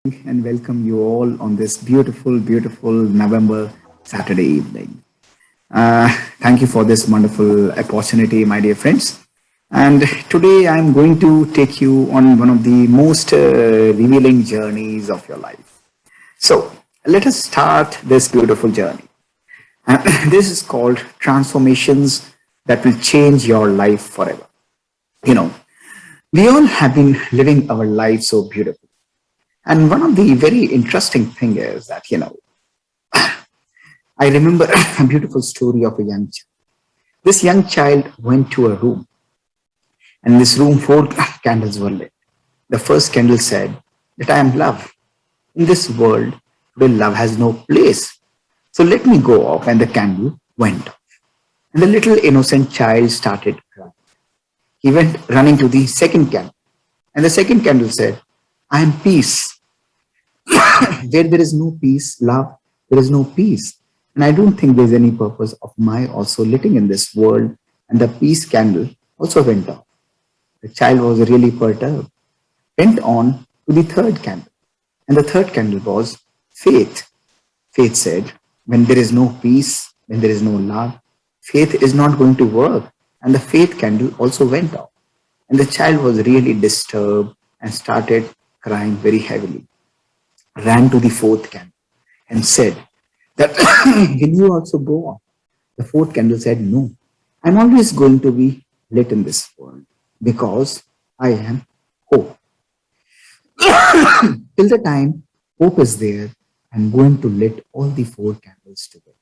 and welcome you all on this beautiful November Saturday evening. Thank you for this wonderful opportunity, my dear friends. And today I'm going to take you on one of the most revealing journeys of your life. So let us start this beautiful journey. And this is called Transformations That Will Change Your Life Forever. You know, we all have been living our lives so beautifully. And one of the very interesting thing is that, I remember a beautiful story of a young child. This young child went to a room, and in this room, four candles were lit. The first candle said that I am love. In this world, where love has no place. So let me go off, and the candle went off. And the little innocent child started crying. He went running to the second candle, and the second candle said, I am peace. Where there is no peace, love, there is no peace. And I don't think there's any purpose of my also living in this world. And the peace candle also went off. The child was really perturbed. Went on to the third candle. And the third candle was faith. Faith said, when there is no peace, when there is no love, faith is not going to work. And the faith candle also went off. And the child was really disturbed and started crying very heavily. Ran to the fourth candle and said that, will you also go on? The fourth candle said, no, I'm always going to be lit in this world because I am hope. Till the time hope is there, I'm going to lit all the four candles together.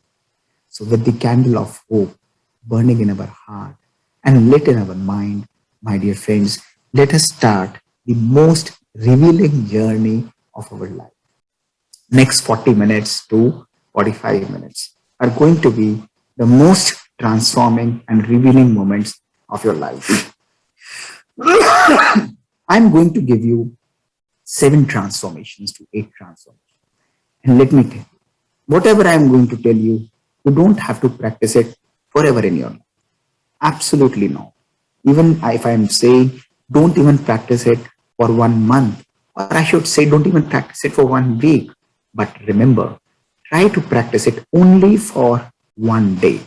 So with the candle of hope burning in our heart and lit in our mind, my dear friends, let us start the most revealing journey of our life. Next 40 minutes to 45 minutes are going to be the most transforming and revealing moments of your life. I'm going to give you 7 transformations to 8 transformations. And let me tell you, whatever I'm going to tell you, you don't have to practice it forever in your life. Absolutely no. Even if I'm saying, don't even practice it for 1 month, or I should say, don't even practice it for 1 week. But remember, try to practice it only for 1 day.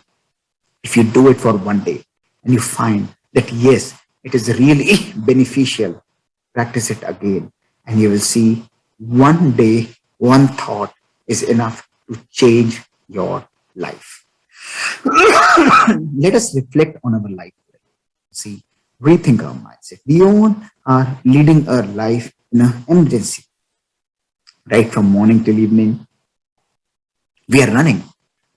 If you do it for 1 day and you find that yes, it is really beneficial, practice it again and you will see 1 day, 1 thought is enough to change your life. Let us reflect on our life. See, rethink our mindset. We all are leading our life in an emergency. Right from morning till evening, we are running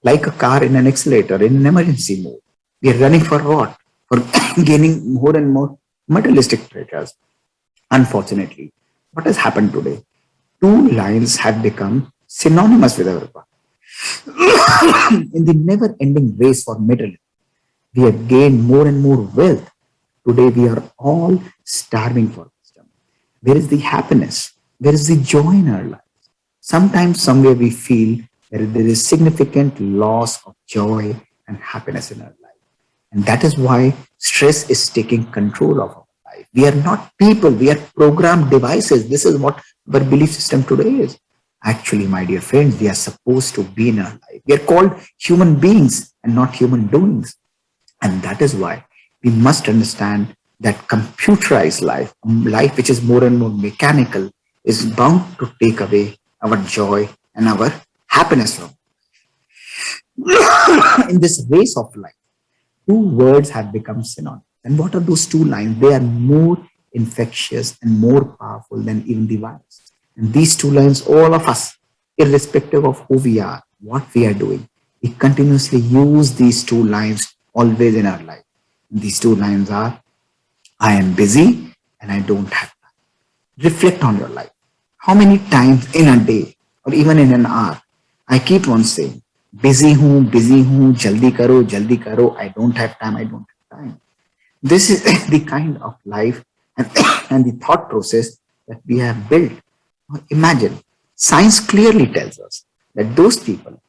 like a car in an accelerator in an emergency mode. We are running for what? For gaining more and more materialistic treasures. Unfortunately, what has happened today? 2 lines have become synonymous with our path. In the never-ending race for materialism, we have gained more and more wealth. Today, we are all starving for wisdom. Where is the happiness? Where is the joy in our lives? Sometimes, somewhere we feel that there is significant loss of joy and happiness in our life. And that is why stress is taking control of our life. We are not people, we are programmed devices. This is what our belief system today is. Actually, my dear friends, we are supposed to be in our life. We are called human beings and not human doings. And that is why we must understand that computerized life, life which is more and more mechanical, is bound to take away our joy and our happiness from. In this race of life, 2 words have become synonymous. And what are those 2 lines? They are more infectious and more powerful than even the virus. And these 2 lines, all of us, irrespective of who we are, what we are doing, we continuously use these 2 lines always in our life. And these 2 lines are, I am busy and I don't have time. Reflect on your life. How many times in a day or even in an hour, I keep on saying, busy hoon, jaldi karo, I don't have time, I don't have time. This is the kind of life and the thought process that we have built. Now imagine, science clearly tells us that those people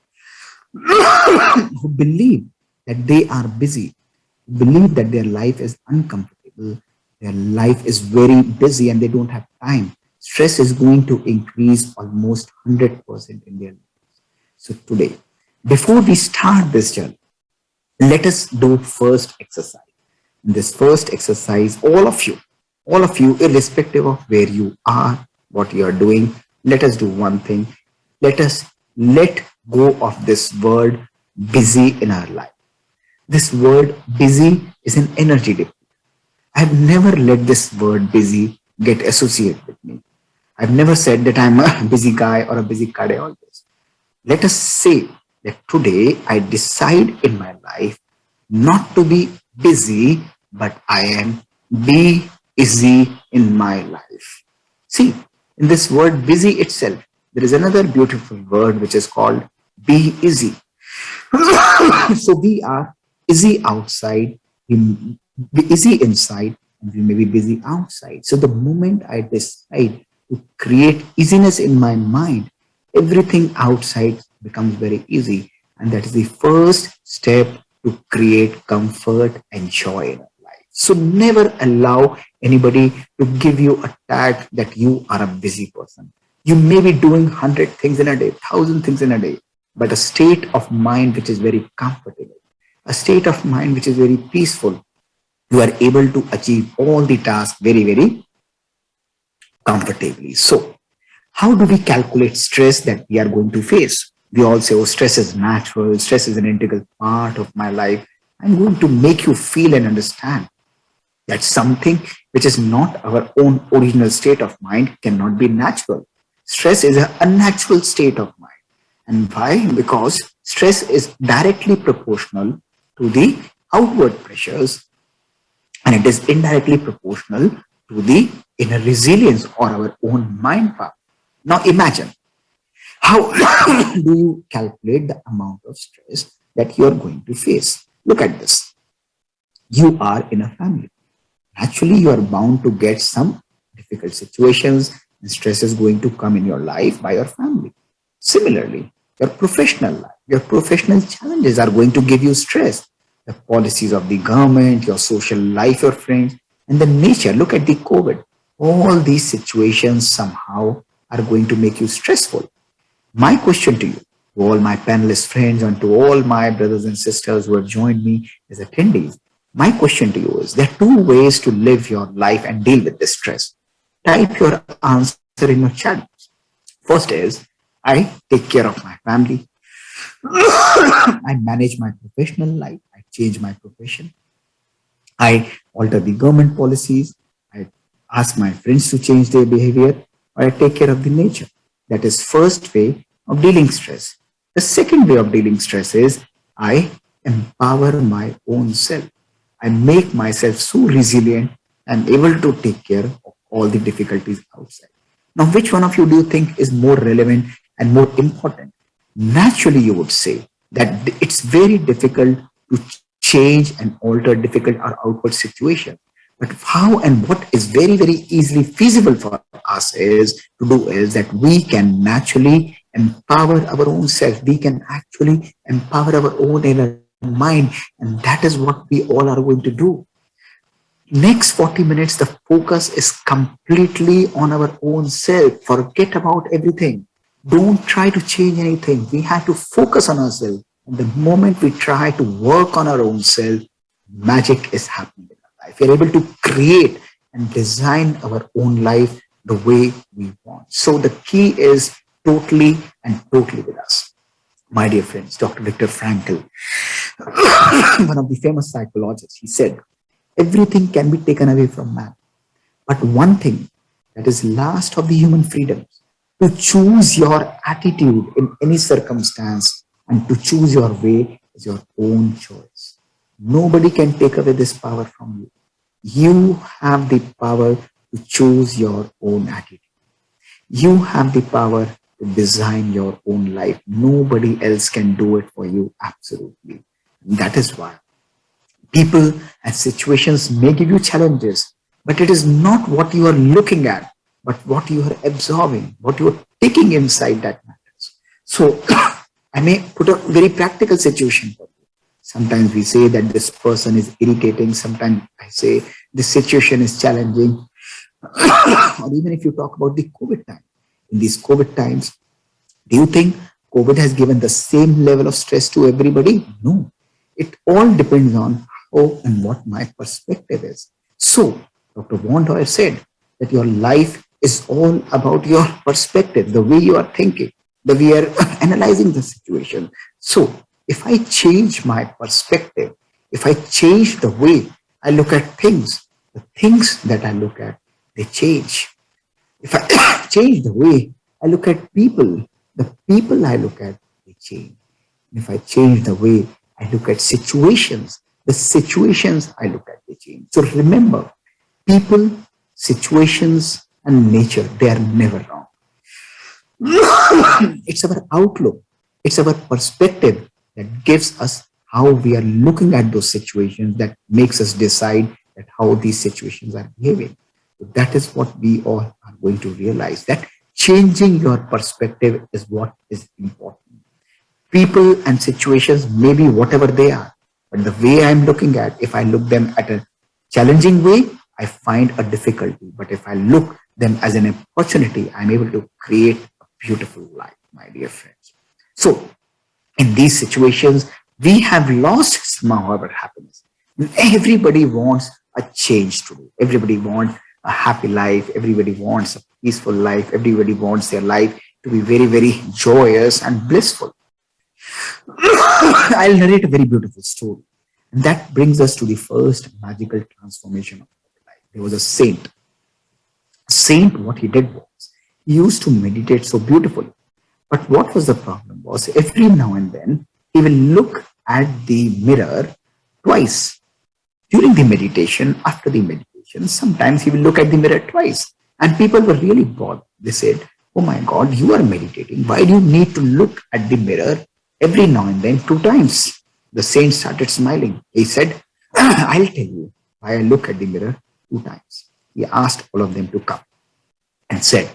who believe that they are busy, believe that their life is uncomfortable, their life is very busy and they don't have time. stress is going to increase almost 100% in their life. So today, before we start this journey, let us do first exercise. In this first exercise, all of you, irrespective of where you are, what you are doing, let us do one thing. Let us let go of this word busy in our life. This word busy is an energy dip. I've never let this word busy get associated with me. I've never said that I'm a busy guy or a busy cardiologist. Let us say that today I decide in my life not to be busy, but I am be easy in my life. See, in this word busy itself, there is another beautiful word which is called be easy. So we are easy outside, we be easy inside, and we may be busy outside. So the moment I decide to create easiness in my mind, everything outside becomes very easy. And that is the first step to create comfort and joy in our life. So never allow anybody to give you a tag that you are a busy person. You may be doing 100 things in a day, 1,000 things in a day, but a state of mind which is very comfortable, a state of mind which is very peaceful, you are able to achieve all the tasks very, very comfortably. So, how do we calculate stress that we are going to face? We all say, oh, stress is natural, stress is an integral part of my life. I'm going to make you feel and understand that something which is not our own original state of mind cannot be natural. Stress is an unnatural state of mind. And why? Because stress is directly proportional to the outward pressures, and it is indirectly proportional to the inner resilience or our own mind power. Now imagine, how do you calculate the amount of stress that you are going to face? Look at this. You are in a family. Naturally, you are bound to get some difficult situations, and stress is going to come in your life by your family. Similarly, your professional life, your professional challenges are going to give you stress. The policies of the government, your social life, your friends, and the nature. Look at the COVID. All these situations somehow are going to make you stressful. My question to you, to all my panelist friends, and to all my brothers and sisters who have joined me as attendees, my question to you is, there are two ways to live your life and deal with this stress. Type your answer in your chat. First is, I take care of my family. I manage my professional life. I change my profession. I alter the government policies. I ask my friends to change their behavior, or I take care of the nature. That is first way of dealing stress. The second way of dealing stress is I empower my own self. I make myself so resilient and able to take care of all the difficulties outside. Now, which one of you do you think is more relevant and more important? Naturally, you would say that it's very difficult to change and alter difficult or outward situations. But how and what is very, very easily feasible for us is to do is that we can naturally empower our own self. We can actually empower our own inner mind. And that is what we all are going to do. Next 40 minutes, the focus is completely on our own self. Forget about everything. Don't try to change anything. We have to focus on ourselves. And the moment we try to work on our own self, magic is happening in our life. We're able to create and design our own life the way we want. So the key is totally and totally with us. My dear friends, Dr. Viktor Frankl, one of the famous psychologists, he said, everything can be taken away from man. But one thing that is last of the human freedoms, to choose your attitude in any circumstance and to choose your way is your own choice. Nobody can take away this power from you. You have the power to choose your own attitude. You have the power to design your own life. Nobody else can do it for you, absolutely. And that is why people and situations may give you challenges, but it is not what you are looking at, but what you are absorbing, what you are taking inside that matters. So I may put a very practical situation for you. Sometimes we say that this person is irritating. Sometimes I say this situation is challenging. Or even if you talk about the COVID time, in these COVID times, do you think COVID has given the same level of stress to everybody? No. It all depends on how and what my perspective is. So, Dr. Von Hoyer said that your life is all about your perspective, the way you are thinking, the way you are analyzing the situation. So, if I change my perspective, if I change the way I look at things, the things that I look at, they change. If I change the way I look at people, the people I look at, they change. If I change the way I look at situations, the situations I look at, they change. So remember, people, situations, and nature, they are never wrong. It's our outlook, it's our perspective that gives us how we are looking at those situations that makes us decide that how these situations are behaving. So that is what we all are going to realize, that changing your perspective is what is important. People and situations may be whatever they are, but the way I'm looking at, if I look them at a challenging way, I find a difficulty. But if I look them as an opportunity, I'm able to create a beautiful life, my dear friends. So in these situations, we have lost somehow our happiness. Everybody wants a change today. Everybody wants a happy life. Everybody wants a peaceful life. Everybody wants their life to be very, very joyous and blissful. I'll narrate a very beautiful story. And that brings us to the first magical transformation of my life. There was a saint. Saint, what he did was, he used to meditate so beautifully. But what was the problem was, every now and then, he will look at the mirror twice. During the meditation, after the meditation, sometimes he will look at the mirror twice. And people were really bored. They said, oh my God, you are meditating. Why do you need to look at the mirror every now and then 2 times? The saint started smiling. He said, I'll tell you why I look at the mirror 2 times. He asked all of them to come and said,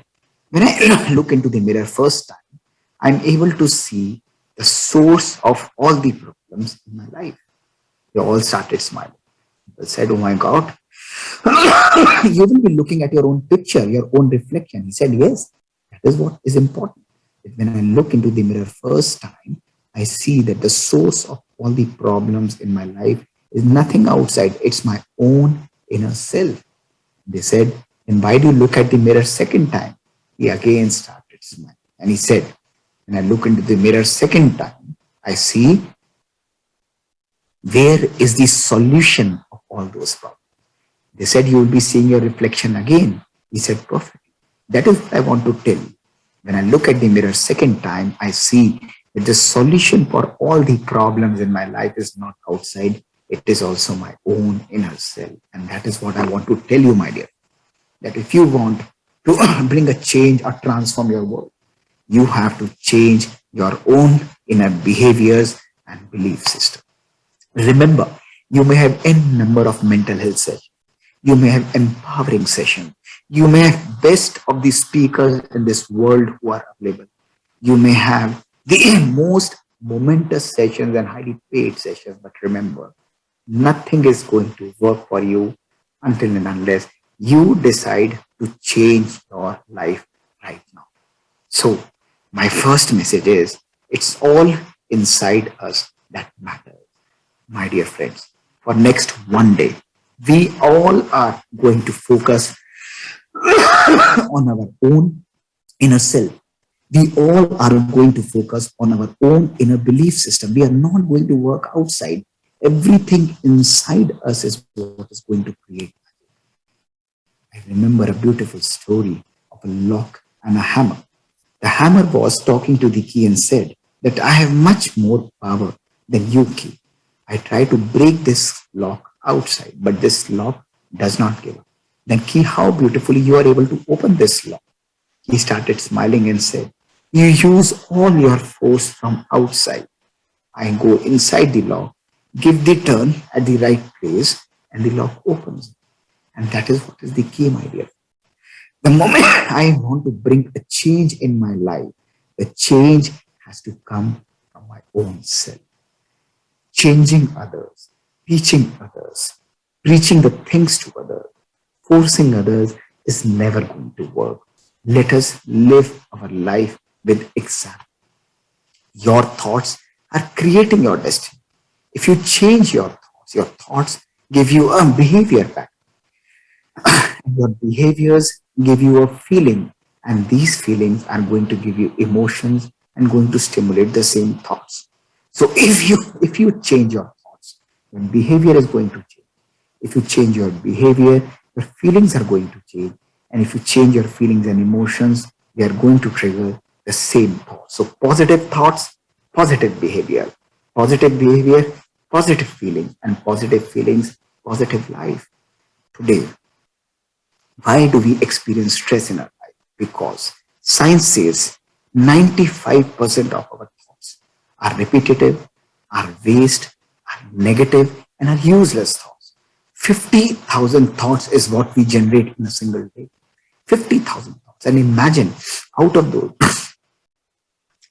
when I look into the mirror first time, I'm able to see the source of all the problems in my life. They all started smiling. They said, oh my God, you will be looking at your own picture, your own reflection. He said, yes, that is what is important. That when I look into the mirror first time, I see that the source of all the problems in my life is nothing outside. It's my own inner self. They said, then why do you look at the mirror second time? He again started smiling. And he said, when I look into the mirror second time, I see where is the solution of all those problems. They said, you will be seeing your reflection again. He said, perfect. That is what I want to tell you. When I look at the mirror second time, I see that the solution for all the problems in my life is not outside. It is also my own inner self. And that is what I want to tell you, my dear. That if you want to bring a change or transform your world, you have to change your own inner behaviors and belief system. Remember, you may have n number of mental health sessions. You may have empowering sessions. You may have best of the speakers in this world who are available. You may have the most momentous sessions and highly paid sessions. But remember, nothing is going to work for you until and unless you decide to change your life right now. So, my first message is, it's all inside us that matters. My dear friends, for next one day, we all are going to focus on our own inner self. We all are going to focus on our own inner belief system. We are not going to work outside. Everything inside us is what is going to create. I remember a beautiful story of a lock and a hammer. The hammer was talking to the key and said that I have much more power than you, key. I try to break this lock outside, but this lock does not give up. Then, key, how beautifully you are able to open this lock. He started smiling and said, you use all your force from outside. I go inside the lock, give the turn at the right place, and the lock opens. And that is what is the key, my dear. The moment I want to bring a change in my life, the change has to come from my own self. Changing others, teaching others, preaching the things to others, forcing others is never going to work. Let us live our life with example. Your thoughts are creating your destiny. If you change your thoughts give you a behavior back. Your behaviors give you a feeling, and these feelings are going to give you emotions and going to stimulate the same thoughts. So if you change your thoughts, your behavior is going to change. If you change your behavior, your feelings are going to change. And if you change your feelings and emotions, they are going to trigger the same thoughts. So positive thoughts, positive behavior, positive behavior, positive feelings, and positive feelings, positive life. Today, why do we experience stress in our life? Because science says 95% of our thoughts are repetitive, are waste, are negative, and are useless thoughts. 50,000 thoughts is what we generate in a single day. 50,000 thoughts. And imagine, out of those,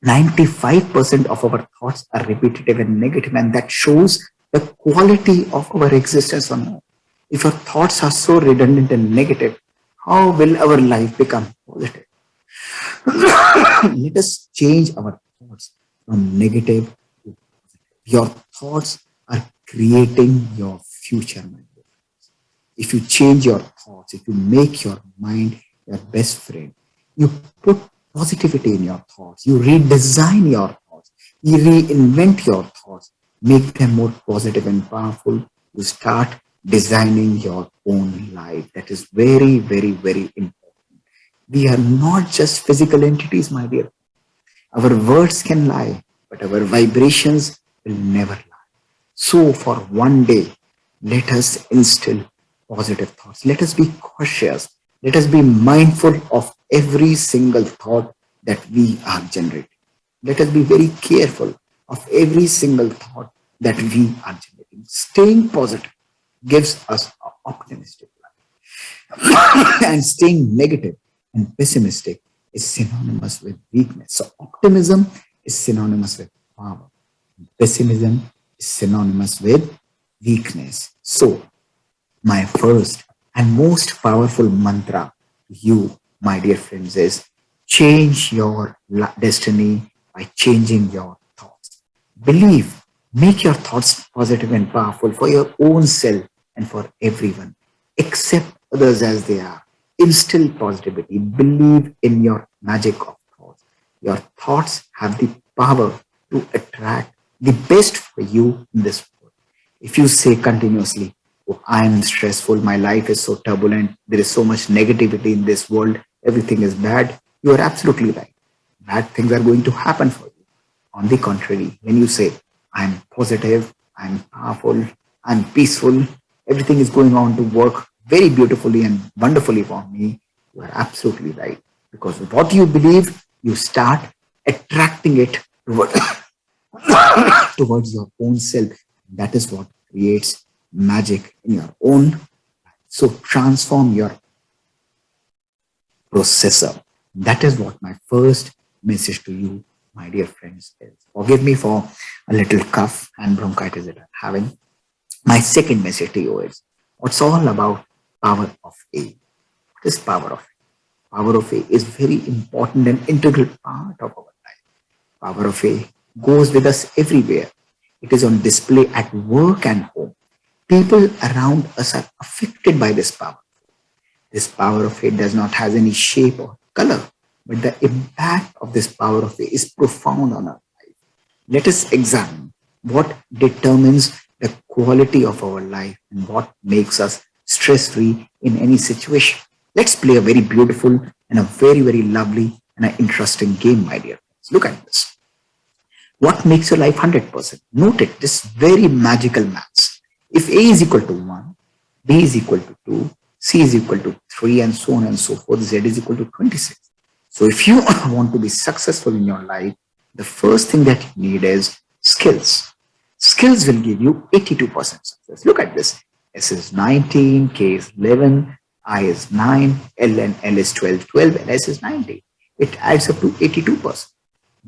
95% of our thoughts are repetitive and negative, and that shows the quality of our existence on earth. If our thoughts are so redundant and negative, how will our life become positive? Let us change our thoughts from negative to positive. Your thoughts are creating your future, my dear. If you change your thoughts, if you make your mind your best friend, you put positivity in your thoughts, you redesign your thoughts, you reinvent your thoughts, make them more positive and powerful, you start designing your own life. That is very, very, very important. We are not just physical entities, my dear. Our words can lie, but our vibrations will never lie. So for one day, let us instill positive thoughts. Let us be cautious. Let us be mindful of every single thought that we are generating. Let us be very careful of every single thought that we are generating. Staying positive gives us an optimistic life. And staying negative and pessimistic is synonymous with weakness. So optimism is synonymous with power. Pessimism is synonymous with weakness. So my first and most powerful mantra to you, my dear friends, is change your destiny by changing your thoughts. Believe, make your thoughts positive and powerful for your own self and for everyone. Accept others as they are. Instill positivity. Believe in your magic of thoughts. Your thoughts have the power to attract the best for you in this world. If you say continuously, oh, I am stressful, my life is so turbulent, there is so much negativity in this world, everything is bad, you are absolutely right. Bad things are going to happen for you. On the contrary, when you say, I'm positive, I'm powerful, I'm peaceful, everything is going on to work very beautifully and wonderfully for me, you are absolutely right. Because what you believe, you start attracting it towards your own self. That is what creates magic in your own life. So transform your processor. That is what my first message to you, my dear friends, is. Forgive me for a little cough and bronchitis that I'm having. My second message to you is, what's all about power of A? What is power of A? Power of A is very important and integral part of our life. Power of A goes with us everywhere. It is on display at work and home. People around us are affected by this power. This power of A does not have any shape or color, but the impact of this power of A is profound on our life. Let us examine what determines the quality of our life and what makes us stress-free in any situation. Let's play a very beautiful and a very, very lovely and an interesting game, my dear friends. Look at this. What makes your life 100%? Note it, this very magical maths. If A is equal to 1, B is equal to 2, C is equal to 3, and so on and so forth, Z is equal to 26. So if you want to be successful in your life, the first thing that you need is skills. Skills will give you 82% success. Look at this. S is 19, K is 11, I is 9, L and L is 12, and S is 90. It adds up to 82%.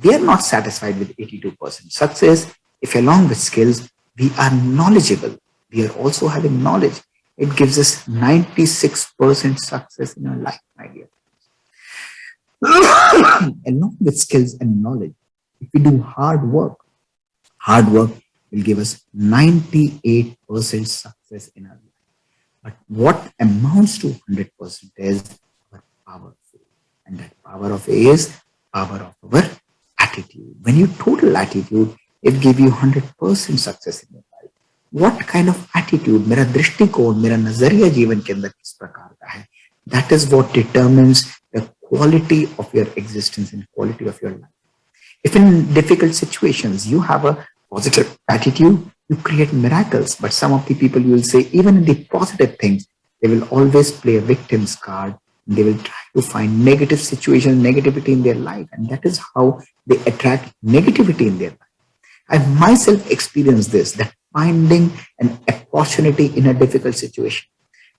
We are not satisfied with 82% success if along with skills, we are knowledgeable. We are also having knowledge. It gives us 96% success in our life, my dear. Along with skills and knowledge, if we do hard work will give us 98% success in our life. But what amounts to 100% is our power. And that power of A is power of our attitude. When you total attitude, it gives you 100% success in your life. What kind of attitude, मेरा दृष्टिकोण, मेरा नजरिया जीवन के अंदर किस प्रकार का है, that is what determines the quality of your existence and quality of your life. If in difficult situations you have a positive attitude, you create miracles. But some of the people, you will say, even in the positive things, they will always play a victim's card. They will try to find negative situations, negativity in their life. And that is how they attract negativity in their life. I myself experienced this, that finding an opportunity in a difficult situation,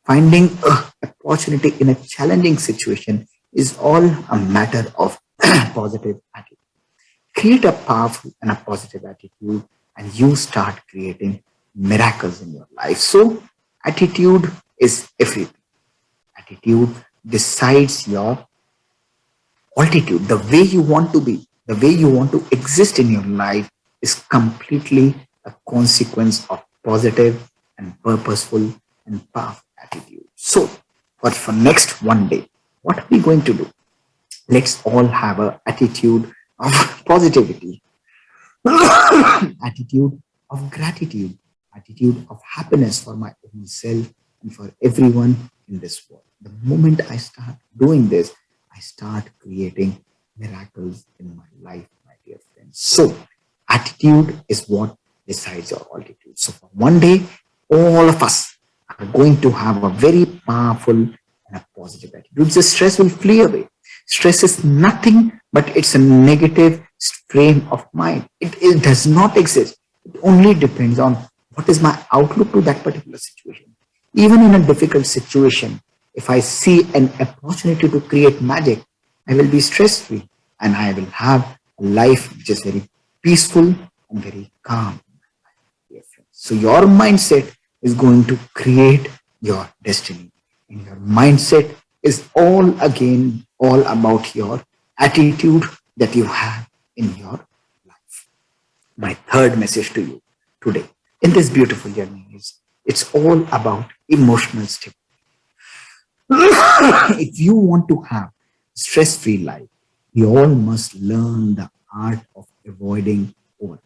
finding an opportunity in a challenging situation is all a matter of positive attitude. Create a powerful and a positive attitude and you start creating miracles in your life. So attitude is everything. Attitude decides your altitude, the way you want to be, the way you want to exist in your life is completely a consequence of positive and purposeful and powerful attitude. So for next one day, what are we going to do? Let's all have an attitude of positivity, attitude of gratitude, attitude of happiness for my own self and for everyone in this world. The moment I start doing this, I start creating miracles in my life, my dear friends. So attitude is what decides your altitude. So for one day, all of us are going to have a very powerful and a positive attitude. The stress will flee away. Stress is nothing but it's a negative frame of mind. It does not exist. It only depends on what is my outlook to that particular situation. Even in a difficult situation, if I see an opportunity to create magic, I will be stress-free and I will have a life which is very peaceful and very calm. So your mindset is going to create your destiny. And your mindset is all about your attitude that you have in your life. My third message to you today in this beautiful journey is it's all about emotional stability. If you want to have stress-free life, you all must learn the art of avoiding overthinking.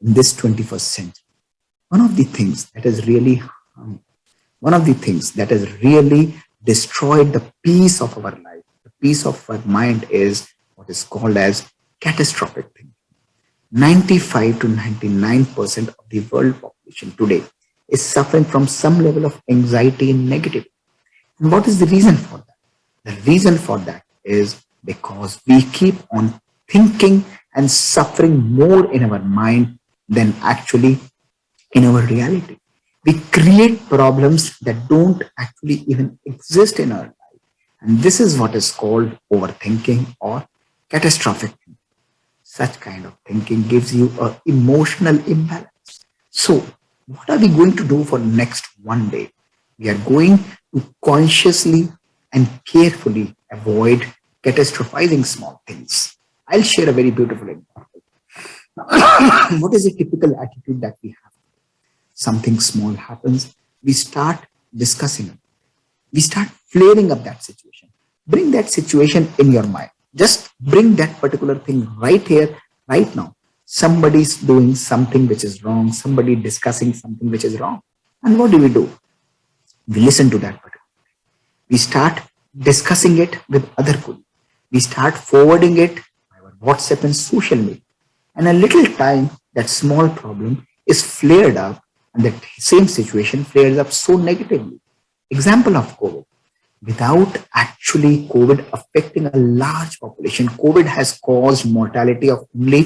In this 21st century, one of the things that has really destroyed the peace of our life, the peace of our mind is what is called as catastrophic thinking. 95 to 99% of the world population today is suffering from some level of anxiety and negativity. And what is the reason for that? The reason for that is because we keep on thinking and suffering more in our mind than actually in our reality. We create problems that don't actually even exist in our life. And this is what is called overthinking or catastrophic thinking. Such kind of thinking gives you an emotional imbalance. So what are we going to do for next one day? We are going to consciously and carefully avoid catastrophizing small things. I'll share a very beautiful example. What is a typical attitude that we have? Something small happens, we start discussing it. We start flaring up that situation. Bring that situation in your mind. Just bring that particular thing right here, right now. Somebody's doing something which is wrong. Somebody discussing something which is wrong. And what do? We listen to that particular thing. We start discussing it with other colleagues. We start forwarding it by our WhatsApp and social media. And a little time, that small problem is flared up and that same situation flares up so negatively. Example of COVID. Without actually COVID affecting a large population, COVID has caused mortality of only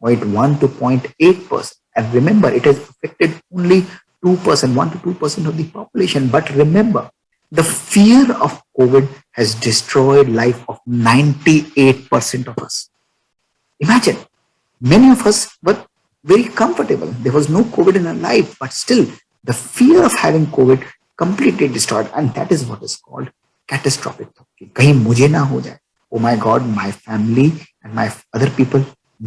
0.1 to 0.8%. And remember, it has affected only 2%, 1 to 2% of the population. But remember, the fear of COVID has destroyed life of 98% of us. Imagine, many of us were very comfortable. There was no COVID in our life, but still the fear of having COVID completely destroyed. And that is what is called catastrophic thought. Kahin mujhe na ho jaye. Oh my God, my family and my other people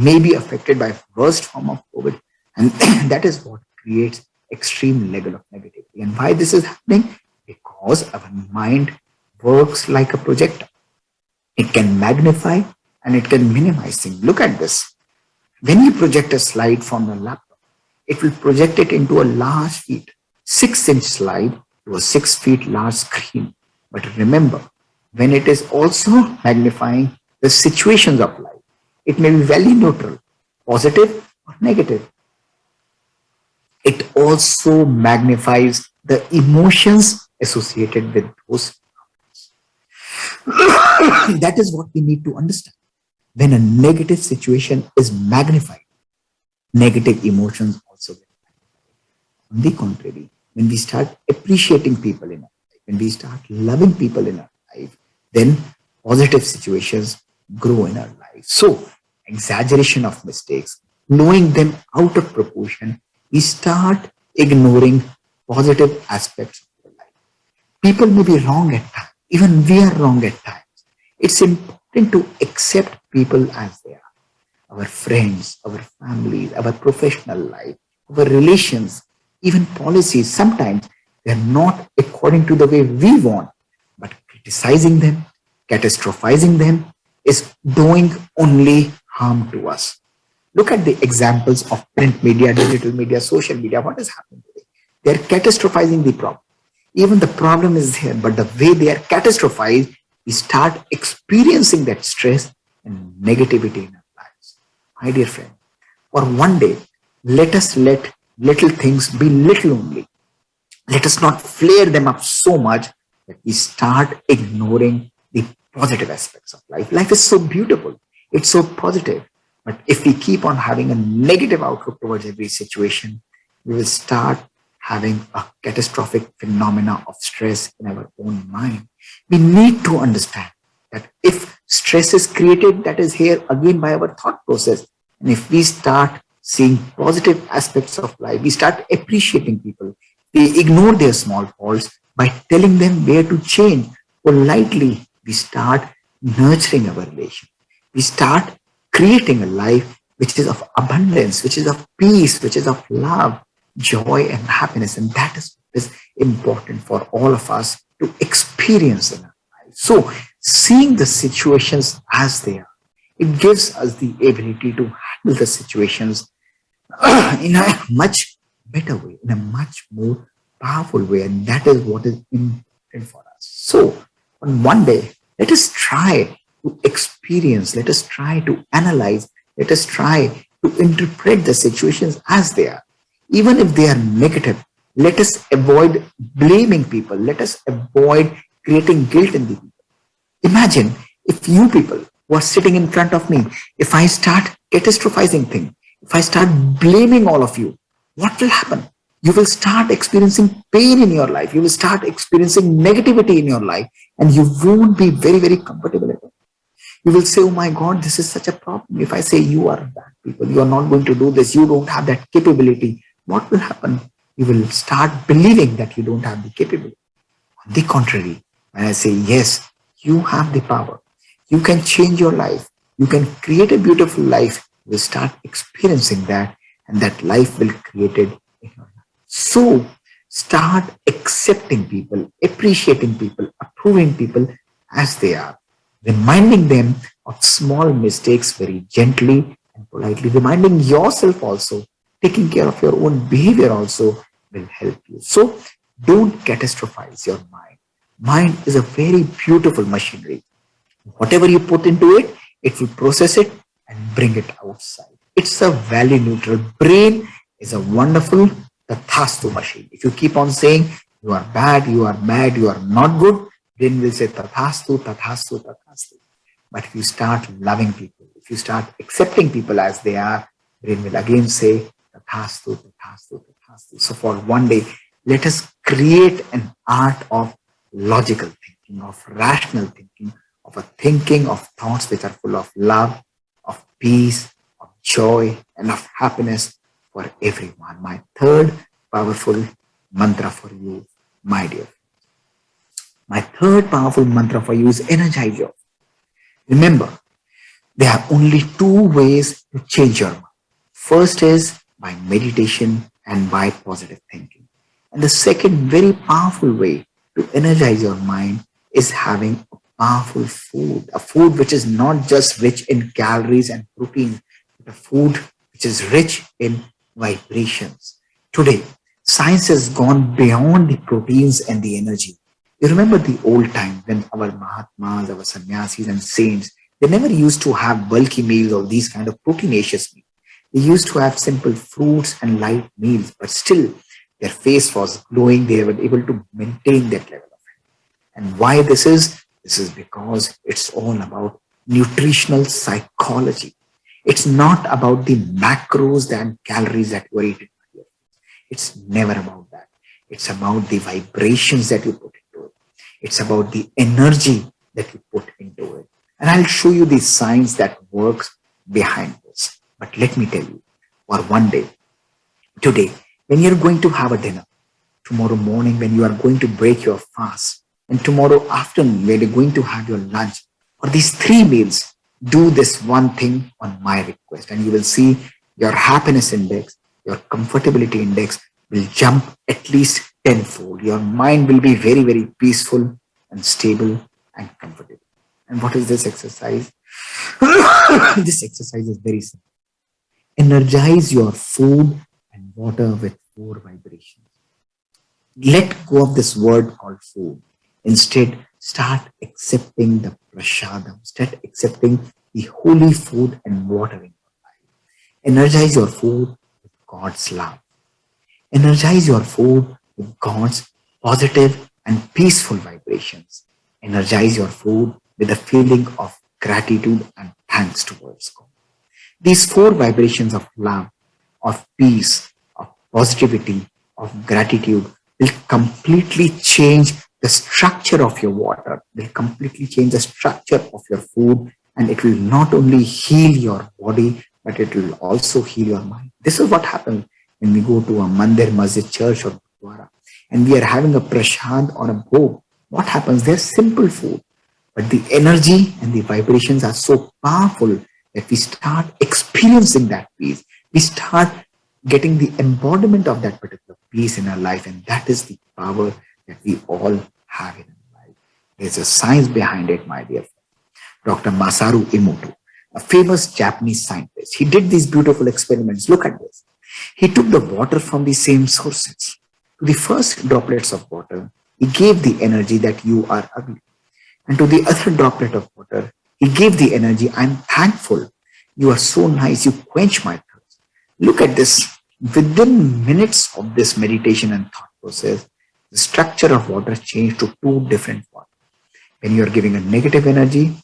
may be affected by worst form of COVID. And that is what creates extreme level of negativity. And why this is happening? Because our mind works like a projector. It can magnify and it can minimize things. Look at this. When you project a slide from the laptop, it will project it into a large sheet, 6-inch slide to a 6 feet large screen. But remember, when it is also magnifying the situations of life, it may be value neutral, positive or negative. It also magnifies the emotions associated with those. That is what we need to understand. When a negative situation is magnified, negative emotions also get magnified. On the contrary, when we start appreciating people in our life, when we start loving people in our life, then positive situations grow in our life. So, exaggeration of mistakes, knowing them out of proportion, we start ignoring positive aspects of our life. People may be wrong at times. Even we are wrong at times. It's important to accept people as they are. Our friends, our families, our professional life, our relations, even policies, sometimes they're not according to the way we want, but criticizing them, catastrophizing them is doing only harm to us. Look at the examples of print media, digital media, social media. What is happening today? They're catastrophizing the problem. Even the problem is there, but the way they are catastrophized, we start experiencing that stress and negativity in our lives. My dear friend, for one day, let us let little things be little only. Let us not flare them up so much that we start ignoring the positive aspects of life. Life is so beautiful. It's so positive. But if we keep on having a negative outlook towards every situation, we will start having a catastrophic phenomena of stress in our own mind. We need to understand that if stress is created, that is here again by our thought process. And if we start seeing positive aspects of life, we start appreciating people, we ignore their small faults by telling them where to change. Politely, we start nurturing our relation. We start creating a life which is of abundance, which is of peace, which is of love, joy and happiness. And that is important for all of us to experience in our life. So seeing the situations as they are, it gives us the ability to handle the situations in a much better way, in a much more powerful way. And that is what is important for us. So on one day, let us try to experience, let us try to analyze, let us try to interpret the situations as they are. Even if they are negative, let us avoid blaming people. Let us avoid creating guilt in the people. Imagine if you people who are sitting in front of me, if I start catastrophizing things, if I start blaming all of you, what will happen? You will start experiencing pain in your life. You will start experiencing negativity in your life, and you won't be very, very comfortable at all. You will say, oh my God, this is such a problem. If I say you are bad people, you are not going to do this, you don't have that capability, what will happen? You will start believing that you don't have the capability. On the contrary, when I say, yes, you have the power, you can change your life, you can create a beautiful life, you will start experiencing that, and that life will create it in your life. So start accepting people, appreciating people, approving people as they are, reminding them of small mistakes very gently and politely, reminding yourself also, taking care of your own behavior also will help you. So don't catastrophize your mind. Mind is a very beautiful machinery. Whatever you put into it, it will process it and bring it outside. It's a value neutral. Brain is a wonderful tathastu machine. If you keep on saying you are bad, you are mad, you are not good, brain will say tathastu, tathastu, tathastu. But if you start loving people, if you start accepting people as they are, brain will again say tathastu, tathastu, tathastu. So for one day, let us create an art of logical thinking, of rational thinking, of a thinking of thoughts which are full of love, of peace, of joy, and of happiness for everyone. My third powerful mantra for you: my dear. My third powerful mantra for you is energize your. Remember, there are only two ways to change your mind. First is by meditation and by positive thinking. And the second very powerful way to energize your mind is having a powerful food, a food which is not just rich in calories and protein, but a food which is rich in vibrations. Today, science has gone beyond the proteins and the energy. You remember the old time when our Mahatmas, our sannyasis and saints, they never used to have bulky meals or these kind of proteinaceous meals. They used to have simple fruits and light meals, but still their face was glowing. They were able to maintain that level of health. And why this is? This is because it's all about nutritional psychology. It's not about the macros and calories that you are eating. It's never about that. It's about the vibrations that you put into it. It's about the energy that you put into it. And I'll show you the science that works behind this. But let me tell you, for one day, today, when you're going to have a dinner, tomorrow morning when you are going to break your fast, and tomorrow afternoon when you're going to have your lunch, for these 3 meals, do this one thing on my request, and you will see your happiness index, your comfortability index will jump at least tenfold. Your mind will be very, very peaceful and stable and comfortable. And what is this exercise? This exercise is very simple. Energize your food and water with 4 vibrations. Let go of this word called food. Instead, start accepting the prasadam. Start accepting the holy food and water in your life. Energize your food with God's love. Energize your food with God's positive and peaceful vibrations. Energize your food with a feeling of gratitude and thanks towards God. These 4 vibrations of love, of peace, of positivity, of gratitude will completely change the structure of your water, will completely change the structure of your food, and it will not only heal your body, but it will also heal your mind. This is what happens when we go to a mandir, masjid, church or gurdwara, and we are having a prashad or a bhog. What happens? They're simple food, but the energy and the vibrations are so powerful that we start experiencing that peace. We start getting the embodiment of that particular peace in our life, and that is the power that we all have in our life. There's a science behind it, my dear friend. Dr. Masaru Emoto, a famous Japanese scientist, he did these beautiful experiments. Look at this. He took the water from the same sources. To the first droplets of water, he gave the energy that you are ugly. And to the other droplet of water, he gave the energy, I'm thankful. You are so nice. You quench my thirst. Look at this. Within minutes of this meditation and thought process, the structure of water changed to 2 different water. When you are giving a negative energy,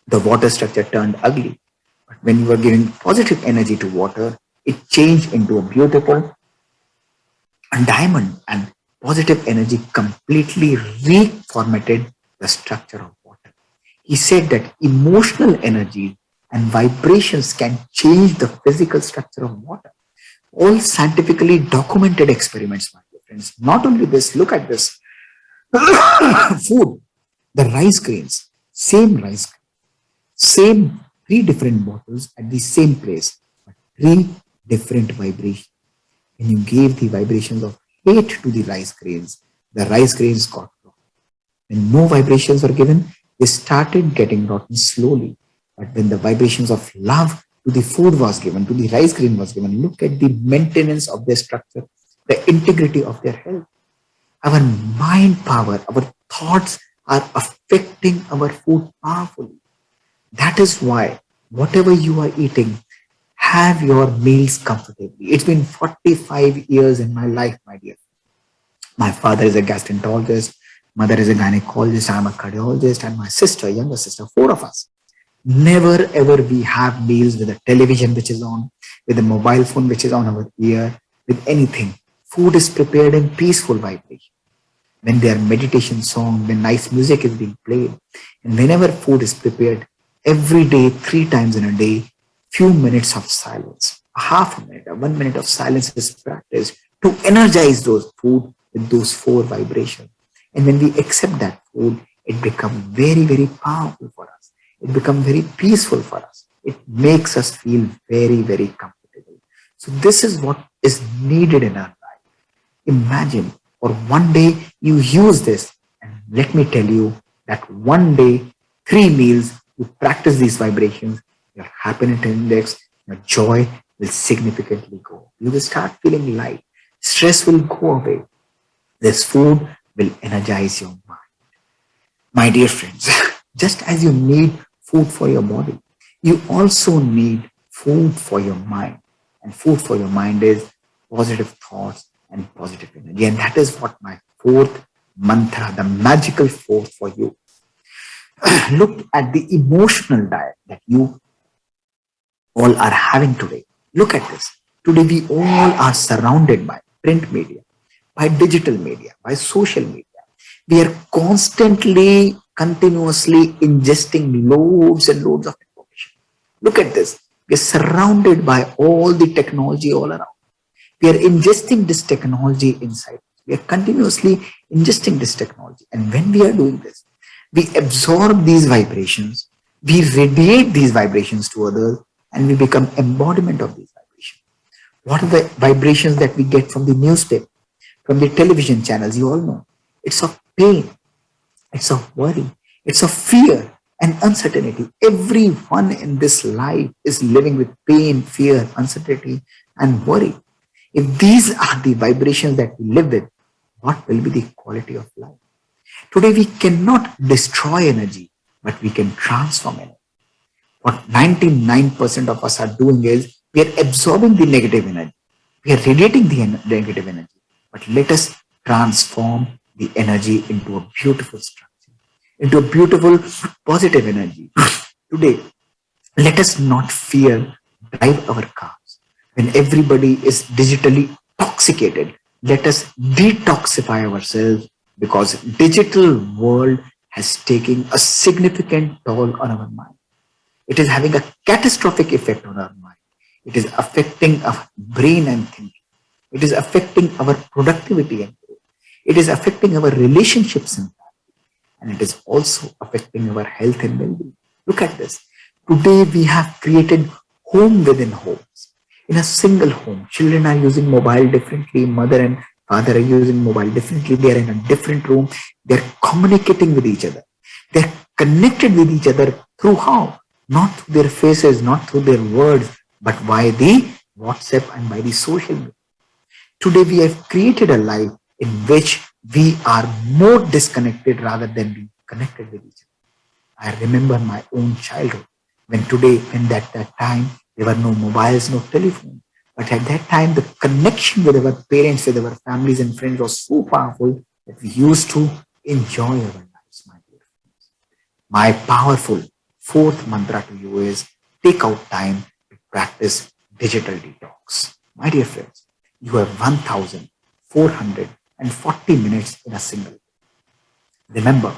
the water structure turned ugly. But when you are giving positive energy to water, it changed into a beautiful diamond, and positive energy completely reformatted the structure of water. He said that emotional energy and vibrations can change the physical structure of water. All scientifically documented experiments, my dear friends. Not only this, look at this. Food, the rice grains, same rice grain, same 3 different bottles at the same place, but 3 different vibrations. When you gave the vibrations of hate to the rice grains got rotten. When no vibrations were given, they started getting rotten slowly. But when the vibrations of love to the food was given, to the rice grain was given, look at the maintenance of their structure, the integrity of their health. Our mind power, our thoughts are affecting our food powerfully. That is why whatever you are eating, have your meals comfortably. It's been 45 years in my life, my dear. My father is a gastroenterologist, mother is a gynecologist, I'm a cardiologist, and my sister, younger sister, 4 of us. Never ever we have meals with a television which is on, with a mobile phone which is on our ear, with anything. Food is prepared in peaceful vibration. When there are meditation songs, when nice music is being played, and whenever food is prepared, every day, 3 times in a day, few minutes of silence, a half a minute, or 1 minute of silence is practiced to energize those food with those four vibrations. And when we accept that food, it becomes very, very powerful for us. It becomes very peaceful for us. It makes us feel very, very comfortable. So this is what is needed in our life. Imagine for one day you use this, and let me tell you that one day, 3 meals, you practice these vibrations, your happiness index, your joy will significantly go. You will start feeling light. Stress will go away. This food will energize your mind. My dear friends, just as you need food for your body, you also need food for your mind. And food for your mind is positive thoughts and positive energy. And that is what my fourth mantra, the magical fourth for you. Look at the emotional diet that you all are having today. Look at this. Today we all are surrounded by print media, by digital media, by social media. We are constantly, continuously ingesting loads and loads of information. Look at this. We are surrounded by all the technology all around. We are ingesting this technology inside. We are continuously ingesting this technology. And when we are doing this, we absorb these vibrations, we radiate these vibrations to others, and we become embodiment of these vibrations. What are the vibrations that we get from the newspaper, from the television channels? You all know. It's of pain, it's of worry, it's of fear and uncertainty. Everyone in this life is living with pain, fear, uncertainty, and worry. If these are the vibrations that we live with, what will be the quality of life? Today we cannot destroy energy, but we can transform energy. What 99% of us are doing is we are absorbing the negative energy. We are radiating the negative energy. But let us transform the energy into a beautiful structure, into a beautiful positive energy. Today, let us not fear drive our cars. When everybody is digitally intoxicated, let us detoxify ourselves, because digital world has taken a significant toll on our mind. It is having a catastrophic effect on our mind. It is affecting our brain and thinking. It is affecting our productivity and growth. It is affecting our relationships and family. And it is also affecting our health and well-being. Look at this. Today we have created home within homes. In a single home, children are using mobile differently. Mother and father are using mobile differently. They are in a different room. They are communicating with each other. They are connected with each other through how? Not through their faces, not through their words, but by the WhatsApp and by the social media. Today we have created a life in which we are more disconnected rather than being connected with each other. I remember my own childhood when that time there were no mobiles, no telephone. But at that time the connection with our parents, with our families and friends was so powerful that we used to enjoy our lives, my dear friends. My powerful fourth mantra to you is take out time to practice digital detox. My dear friends, you have 1,440 minutes in a single day. Remember,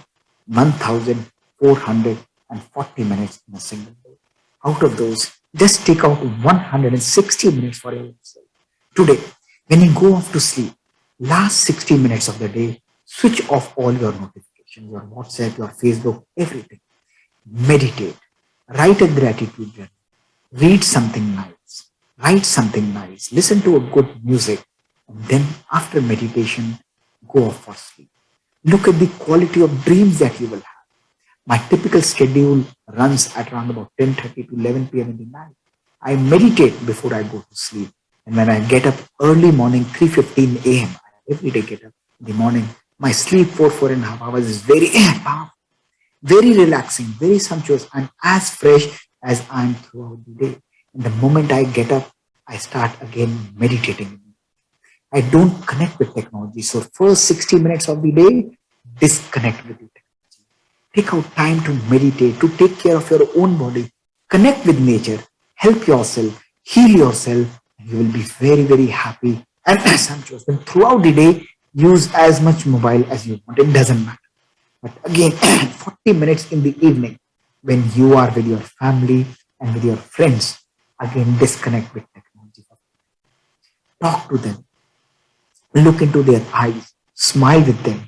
1,440 minutes in a single day. Out of those, just take out 160 minutes for yourself. Today, when you go off to sleep, last 60 minutes of the day, switch off all your notifications, your WhatsApp, your Facebook, everything. Meditate, write a gratitude journal, read something nice, write something nice, listen to a good music, and then after meditation, go off for sleep. Look at the quality of dreams that you will have. My typical schedule runs at around about 10:30 to 11 p.m. in the night. I meditate before I go to sleep. And when I get up early morning, 3:15 a.m., I every day get up in the morning. My sleep for 4.5 hours is very powerful, very relaxing, very sumptuous. I'm as fresh as I'm throughout the day. And the moment I get up, I start again meditating. I don't connect with technology. So first 60 minutes of the day, disconnect with it. Take out time to meditate, to take care of your own body, connect with nature, help yourself, heal yourself, and you will be very, very happy and sumptuous. And throughout the day, use as much mobile as you want. It doesn't matter. But again, 40 minutes in the evening, when you are with your family and with your friends, again, disconnect with technology. Talk to them. Look into their eyes. Smile with them.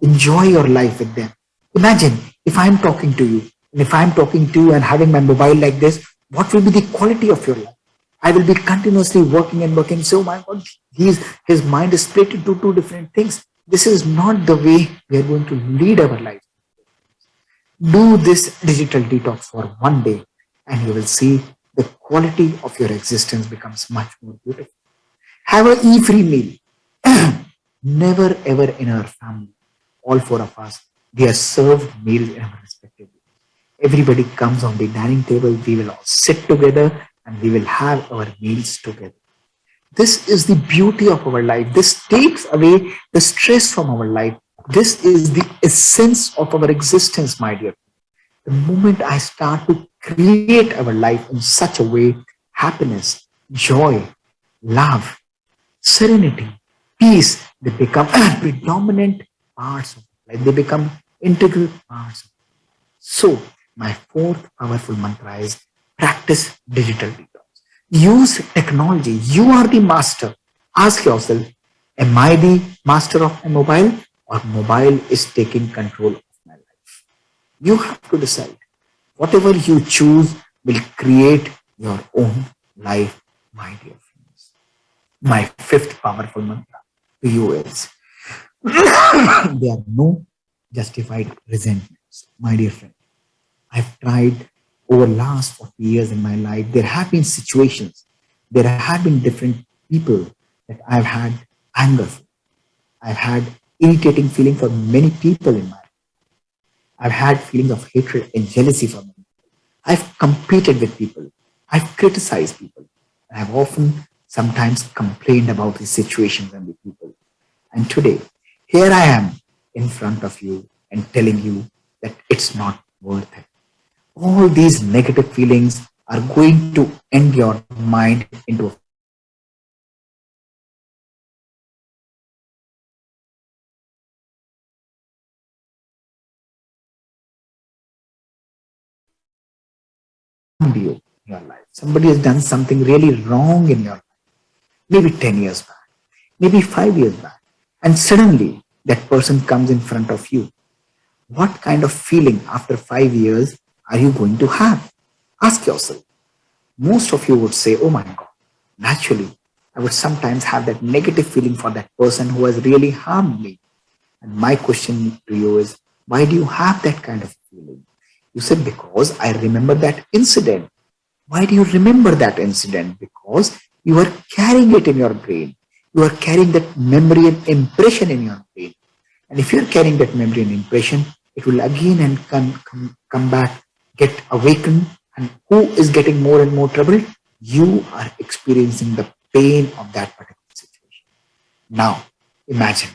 Enjoy your life with them. Imagine if I'm talking to you, and if I'm talking to you and having my mobile like this, what will be the quality of your life? I will be continuously working and working. So my God, his mind is split into two different things. This is not the way we are going to lead our life. Do this digital detox for one day and you will see the quality of your existence becomes much more beautiful. Have a e-free meal. Never ever in our family, all four of us, we are served meals in our respective ways. Everybody comes on the dining table, we will all sit together and we will have our meals together. This is the beauty of our life. This takes away the stress from our life. This is the essence of our existence, my dear. The moment I start to create our life in such a way, happiness, joy, love, serenity, peace, they become predominant parts of life. They become integral parts of life. So, my fourth powerful mantra is practice digital detox. Use technology. You are the master. Ask yourself, am I the master of my mobile or mobile is taking control of my life? You have to decide. Whatever you choose will create your own life, my dear friends. My fifth powerful mantra to you is there are no justified resentments, my dear friend. I've tried over last 40 years in my life. There have been situations, there have been different people that I've had anger for. I've had irritating feeling for many people in my life. I've had feelings of hatred and jealousy for many. I've competed with people. I've criticized people. I've often sometimes complained about the situations and the people. And today, here I am in front of you and telling you that it's not worth it. All these negative feelings are going to end your mind into a harmed you in your life. Somebody has done something really wrong in your life, maybe 10 years back, maybe 5 years back, and suddenly that person comes in front of you. What kind of feeling after 5 years are you going to have? Ask yourself. Most of you would say, oh my God, naturally, I would sometimes have that negative feeling for that person who has really harmed me. And my question to you is, why do you have that kind of feeling? You said, because I remember that incident. Why do you remember that incident? Because you are carrying it in your brain. You are carrying that memory and impression in your brain. And if you're carrying that memory and impression, it will again and come back, get awakened. And who is getting more and more trouble? You are experiencing the pain of that particular situation. Now, imagine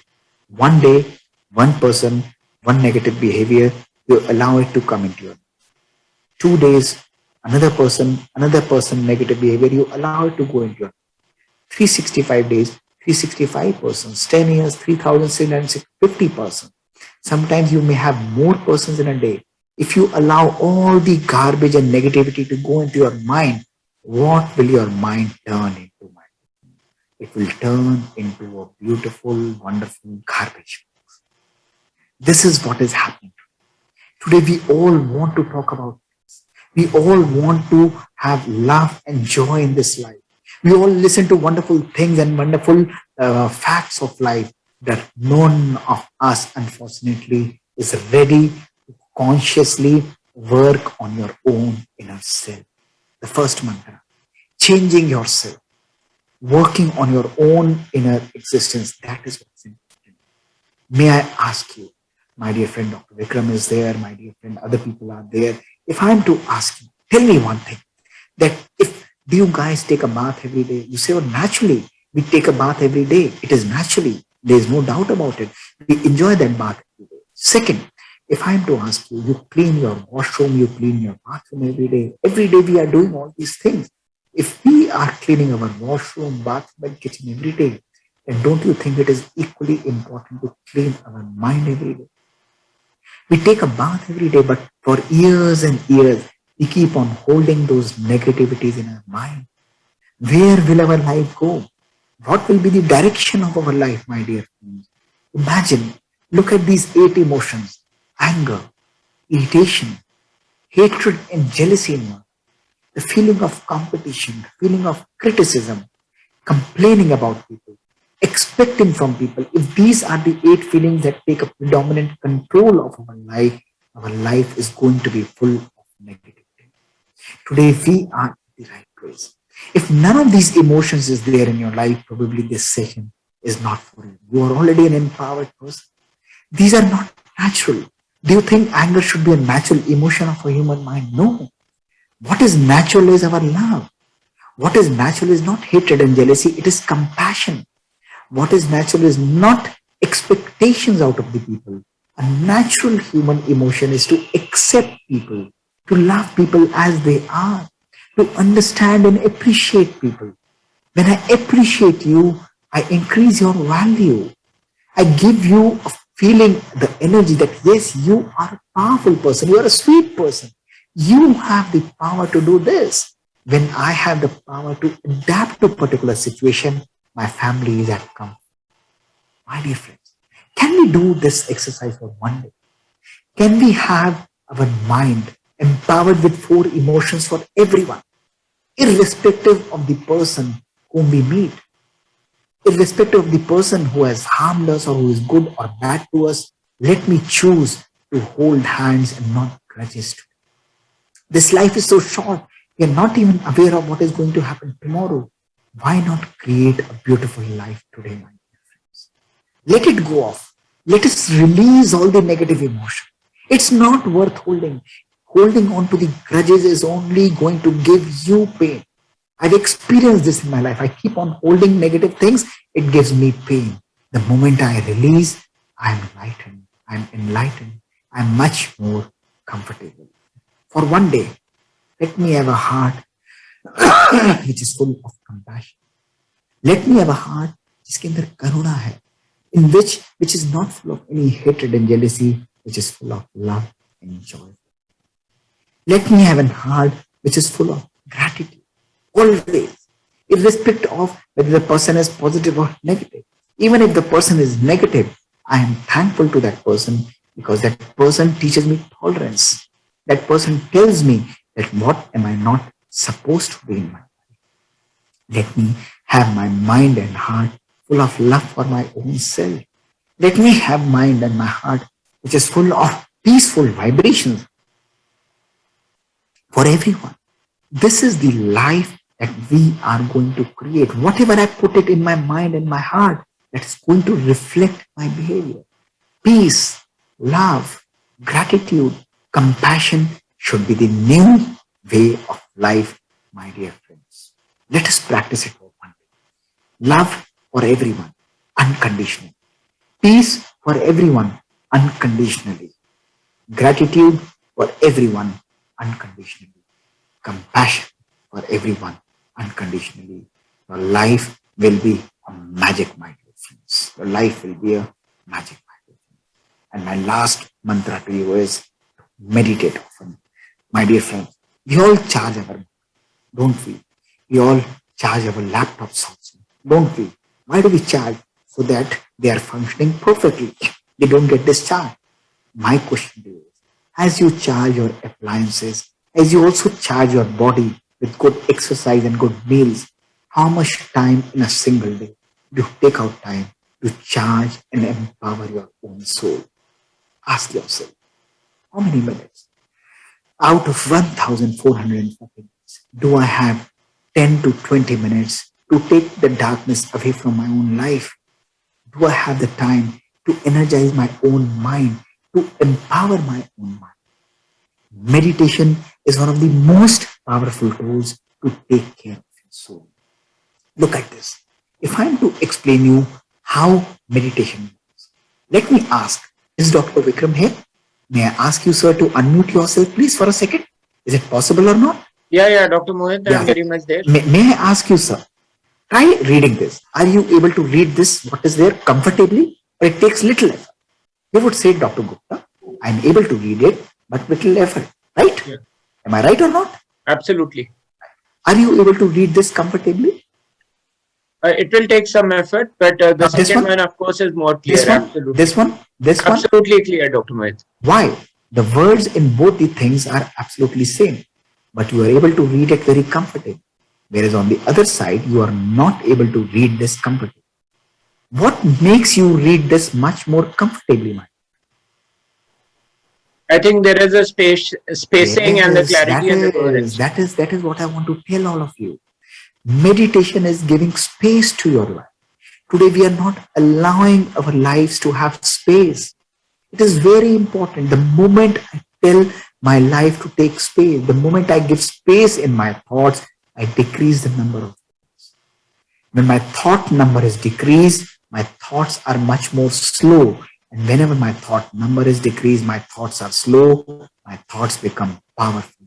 one day, one person, one negative behavior, you allow it to come into your life. 2 days, another person, negative behavior, you allow it to go into your life. 365 days, 365 persons, 10 years, 3,650 persons. Sometimes you may have more persons in a day. If you allow all the garbage and negativity to go into your mind, what will your mind turn into? It will turn into a beautiful, wonderful garbage. This is what is happening. Today we all want to talk about this. We all want to have love and joy in this life. We all listen to wonderful things and wonderful facts of life that none of us, unfortunately, is ready to consciously work on your own inner self. The first mantra, changing yourself, working on your own inner existence. That is what's important. May I ask you, my dear friend, Dr. Vikram is there, my dear friend, other people are there. If I'm to ask you, tell me one thing, that if do you guys take a bath every day? You say, well, naturally, we take a bath every day. It is naturally. There is no doubt about it. We enjoy that bath every day. Second, if I'm to ask you, you clean your washroom, you clean your bathroom every day. Every day we are doing all these things. If we are cleaning our washroom, bathroom, and kitchen every day, then don't you think it is equally important to clean our mind every day? We take a bath every day, but for years and years, we keep on holding those negativities in our mind. Where will our life go? What will be the direction of our life, my dear friends? Imagine, look at these 8 emotions: anger, irritation, hatred and jealousy in one, the feeling of competition, the feeling of criticism, complaining about people, expecting from people. If these are the 8 feelings that take a predominant control of our life is going to be full of negativity. Today we are at the right place. If none of these emotions is there in your life, probably this session is not for you. You are already an empowered person. These are not natural. Do you think anger should be a natural emotion of a human mind? No. What is natural is our love. What is natural is not hatred and jealousy, it is compassion. What is natural is not expectations out of the people. A natural human emotion is to accept people, to love people as they are, to understand and appreciate people. When I appreciate you, I increase your value. I give you a feeling, the energy that yes, you are a powerful person, you are a sweet person. You have the power to do this. When I have the power to adapt to a particular situation, my family is at comfort. My dear friends, can we do this exercise for one day? Can we have our mind empowered with 4 emotions for everyone, irrespective of the person whom we meet, irrespective of the person who has harmed us or who is good or bad to us? Let me choose to hold hands and not grudges. This life is so short, we are not even aware of what is going to happen tomorrow. Why not create a beautiful life today, my dear friends? Let it go off. Let us release all the negative emotion. It's not worth holding. Holding on to the grudges is only going to give you pain. I've experienced this in my life. I keep on holding negative things. It gives me pain. The moment I release, I'm lightened. I'm enlightened. I'm much more comfortable. For one day, let me have a heart which is full of compassion. Let me have a heart जिसके अंदर करुणा है, in which is not full of any hatred and jealousy, which is full of love and joy. Let me have a heart which is full of gratitude, always, irrespective of whether the person is positive or negative. Even if the person is negative, I am thankful to that person because that person teaches me tolerance. That person tells me that what am I not supposed to be in my life. Let me have my mind and heart full of love for my own self. Let me have mind and my heart which is full of peaceful vibrations for everyone. This is the life that we are going to create. Whatever I put it in my mind and my heart, that's going to reflect my behavior. Peace, love, gratitude, compassion should be the new way of life, my dear friends. Let us practice it for one day. Love for everyone, unconditionally. Peace for everyone, unconditionally. Gratitude for everyone, unconditionally. Compassion for everyone, unconditionally. Your life will be a magic, my dear friends. Your life will be a magic, my dear friends. And my last mantra to you is meditate often. My dear friends, we all charge our mind, don't we? We all charge our laptops also, don't we? Why do we charge? So that they are functioning perfectly. They don't get discharged. My question to you is, as you charge your appliances, as you also charge your body with good exercise and good meals, how much time in a single day do you take out time to charge and empower your own soul? Ask yourself, how many minutes out of 1,440 minutes do I have 10 to 20 minutes to take the darkness away from my own life? Do I have the time to energize my own mind, to empower my own mind? Meditation is one of the most powerful tools to take care of your soul. Look at this. If I am to explain you how meditation works, let me ask, is Dr. Vikram here? May I ask you, sir, to unmute yourself, please, for a second? Is it possible or not? Yeah, Dr. Mohit, I'm very much there. May I ask you, sir, try reading this. Are you able to read this, what is there, comfortably? Or it takes little effort. You would say, Dr. Gupta, I'm able to read it, but little effort, right? Yeah. Am I right or not? Absolutely. Are you able to read this comfortably? It will take some effort, but the This second one, one, of course, is more this clear. one, Absolutely. this one, this one. Absolutely clear, Dr. Mohit. Why? The words in both the things are absolutely same, but you are able to read it very comfortably. Whereas on the other side, you are not able to read this comfortably. What makes you read this much more comfortably, Mike? I think there is a spacing and the Yes, clarity in the words. that is what I want to tell all of you. Meditation is giving space to your life. Today we are not allowing our lives to have space. It is very important. The moment I tell my life to take space, the moment I give space in my thoughts, I decrease the number of thoughts. When my thought number is decreased, my thoughts are much more slow. And whenever my thought number is decreased, my thoughts are slow, my thoughts become powerful.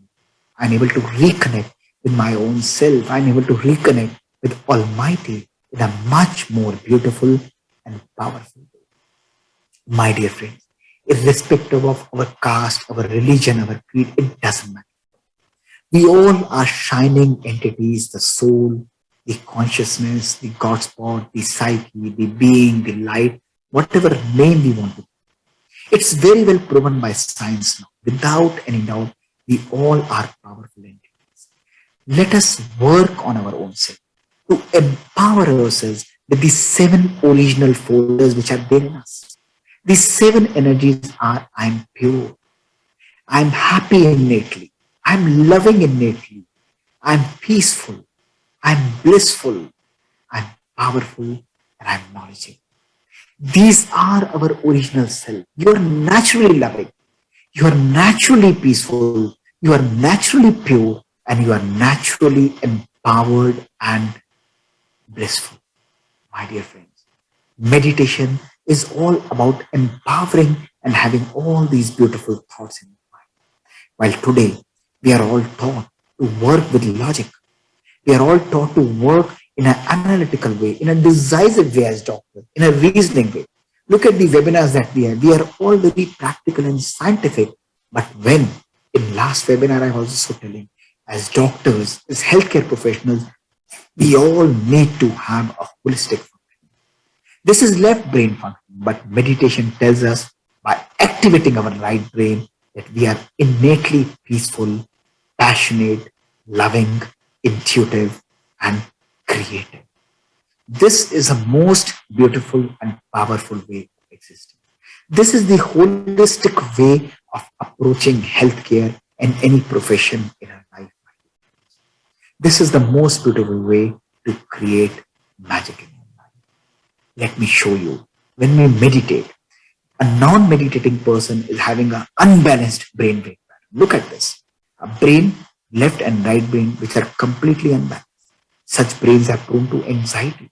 I'm able to reconnect with my own self. I'm able to reconnect with Almighty in a much more beautiful and powerful way. My dear friends, irrespective of our caste, our religion, our creed, it doesn't matter. We all are shining entities, the soul, the consciousness, the God spot, the psyche, the being, the light, whatever name we want to. It's very well proven by science now. Without any doubt, we all are powerful entities. Let us work on our own self to empower ourselves with the seven original forces which are there in us. These seven energies are: I'm pure, I'm happy innately, I'm loving innately, I'm peaceful, I'm blissful, I'm powerful, and I'm knowledgeable. These are our original self. You are naturally loving, you are naturally peaceful, you are naturally pure, and you are naturally empowered and blissful. My dear friends, meditation is all about empowering and having all these beautiful thoughts in your mind. While today we are all taught to work with logic, we are all taught to work in an analytical way, in a decisive way as doctors, in a reasoning way. Look at the webinars that we have. We are all very practical and scientific. But when in last webinar I was also telling, as doctors, as healthcare professionals, we all need to have a holistic function. This is left brain function, but meditation tells us by activating our right brain that we are innately peaceful, passionate, loving, intuitive, and creative. This is a most beautiful and powerful way of existing. This is the holistic way of approaching healthcare and any profession in our life. This is the most beautiful way to create magic in your life. Let me show you. When we meditate, a non-meditating person is having an unbalanced brain wave pattern. Look at this. A brain, left and right brain, which are completely unbalanced. Such brains are prone to anxiety,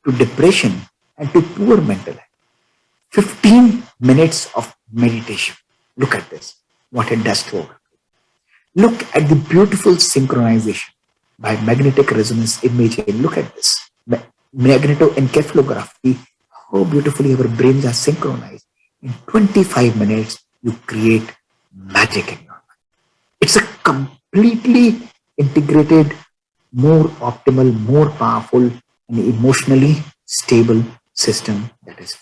to depression, and to poor mental health. 15 minutes of meditation. Look at this. What it does to our. Look at the beautiful synchronization by magnetic resonance imaging. Look at this. Magnetoencephalography. How beautifully our brains are synchronized. In 25 minutes, you create magic in your life. It's a completely integrated, more optimal, more powerful, and emotionally stable system that is.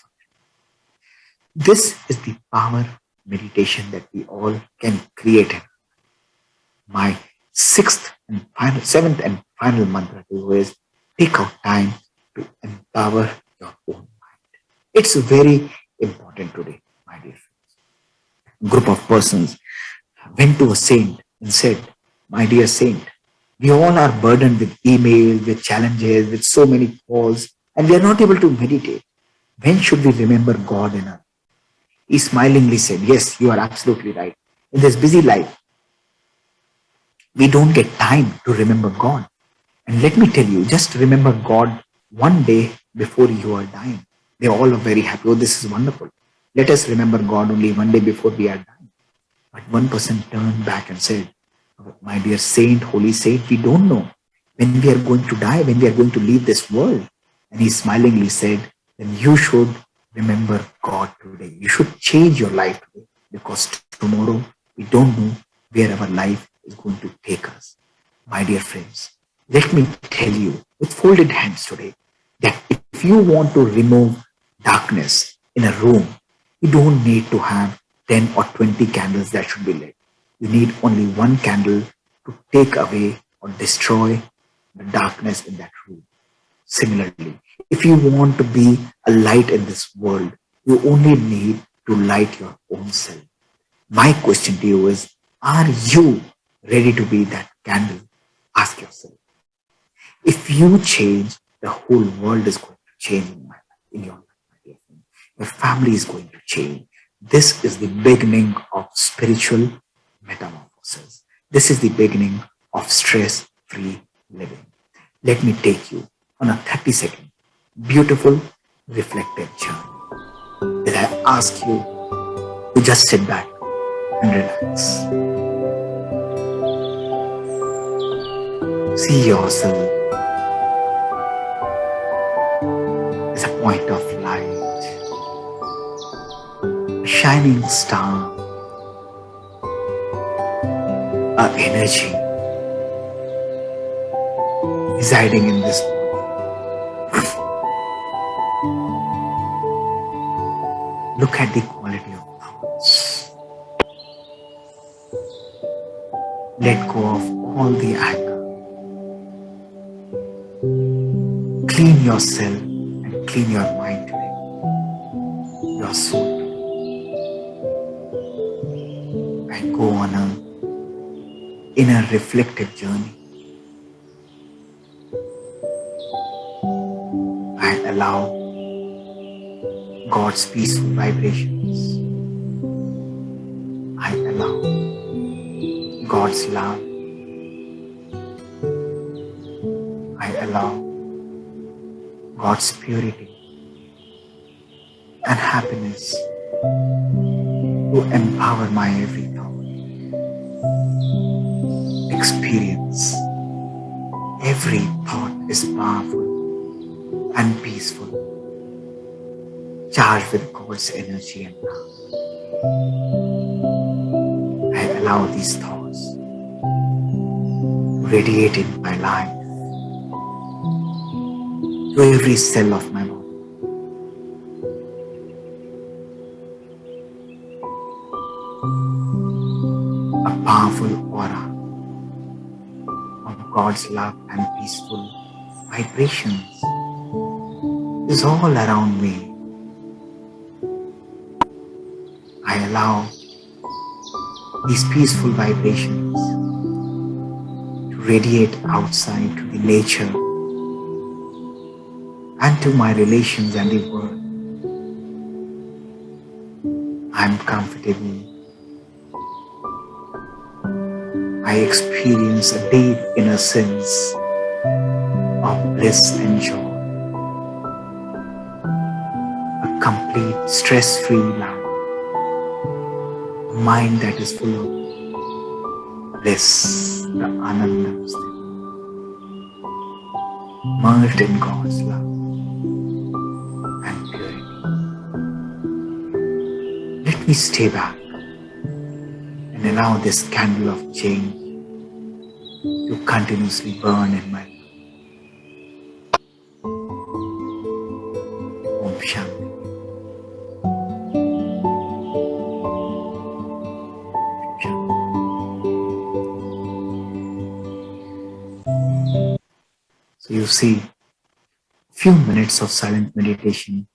This is the power meditation that we all can create. My seventh and final mantra to you is take out time to empower your own mind. It's very important today, my dear friends. Group of persons went to a saint and said, my dear saint, we all are burdened with emails, with challenges, with so many calls, and we are not able to meditate. When should we remember God in our? He smilingly said, yes, you are absolutely right. In this busy life, we don't get time to remember God. And let me tell you, just remember God one day before you are dying. They all are very happy. Oh, this is wonderful. Let us remember God only one day before we are dying. But one person turned back and said, my dear saint, holy saint, we don't know when we are going to die, when we are going to leave this world. And he smilingly said, then you should remember God today. You should change your life today because tomorrow we don't know where our life is going to take us. My dear friends, let me tell you with folded hands today, that if you want to remove darkness in a room, you don't need to have 10 or 20 candles that should be lit. You need only one candle to take away or destroy the darkness in that room. Similarly, if you want to be a light in this world, you only need to light your own self. My question to you is, are you ready to be that candle? Ask yourself. If you change, the whole world is going to change in your life, my dear friend. Your family is going to change. This is the beginning of spiritual metamorphosis. This is the beginning of stress-free living. Let me take you on a 30-second beautiful reflective journey. That I ask you to just sit back and relax. See yourself as a point of light, a shining star, a energy residing in this body. Look at the quality of thoughts. Let go of all the anger. Clean yourself and clean your mind today, your soul today, and go on a inner reflective journey. And allow God's peaceful vibrations. I allow God's love. I allow God's purity and happiness to empower my every thought, experience. Every thought is powerful and peaceful, charged with God's energy and power. I allow these thoughts to radiate in my life, to every cell of my body. A powerful aura of God's love and peaceful vibrations is all around me. I allow these peaceful vibrations to radiate outside to the nature and to my relations and the world. I am comfortable. I experience a deep inner sense of bliss and joy. A complete stress-free life. A mind that is full of bliss, the Ananda, merged in God's love and purity. Let me stay back and allow this candle of change to continuously burn in my life. Om Shanti. So you see, few minutes of silent meditation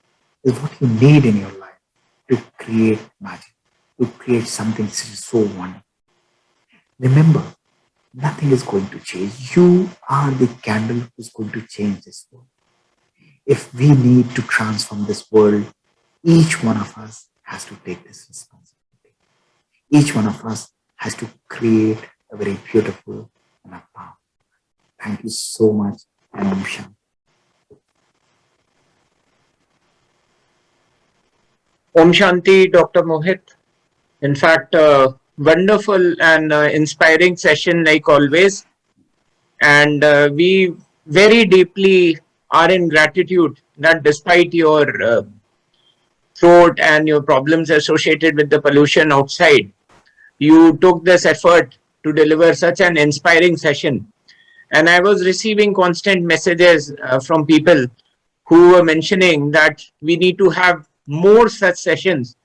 is what you need in your life to create magic, to create something which is so wonderful. Remember, nothing is going to change. You are the candle who's going to change this world. If we need to transform this world, each one of us has to take this responsibility. Each one of us has to create a very beautiful and a powerful. Thank you so much, and Om Shanti. Om Shanti, Dr. Mohit. In fact, wonderful and inspiring session like always. And we very deeply are in gratitude that despite your throat and your problems associated with the pollution outside, you took this effort to deliver such an inspiring session. And I was receiving constant messages from people who were mentioning that we need to have more such sessions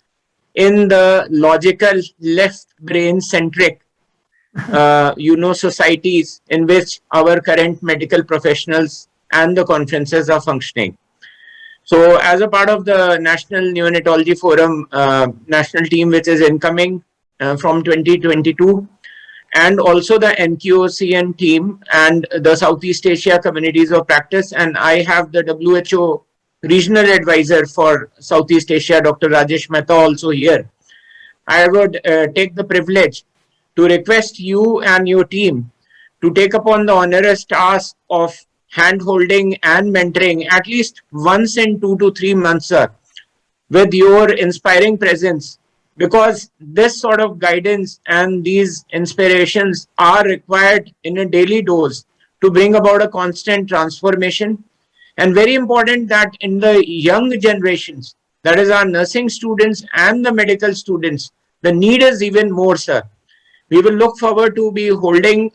in the logical, left brain centric societies in which our current medical professionals and the conferences are functioning. So as a part of the National Neonatology Forum national team, which is incoming from 2022, and also the NQOCN team and the Southeast Asia Communities of Practice, and I have the WHO Regional Advisor for Southeast Asia, Dr. Rajesh Mehta, also here. I would take the privilege to request you and your team to take upon the onerous task of hand-holding and mentoring at least once in 2 to 3 months, sir, with your inspiring presence, because this sort of guidance and these inspirations are required in a daily dose to bring about a constant transformation. And very important that in the young generations, that is our nursing students and the medical students, the need is even more, sir. We will look forward to be holding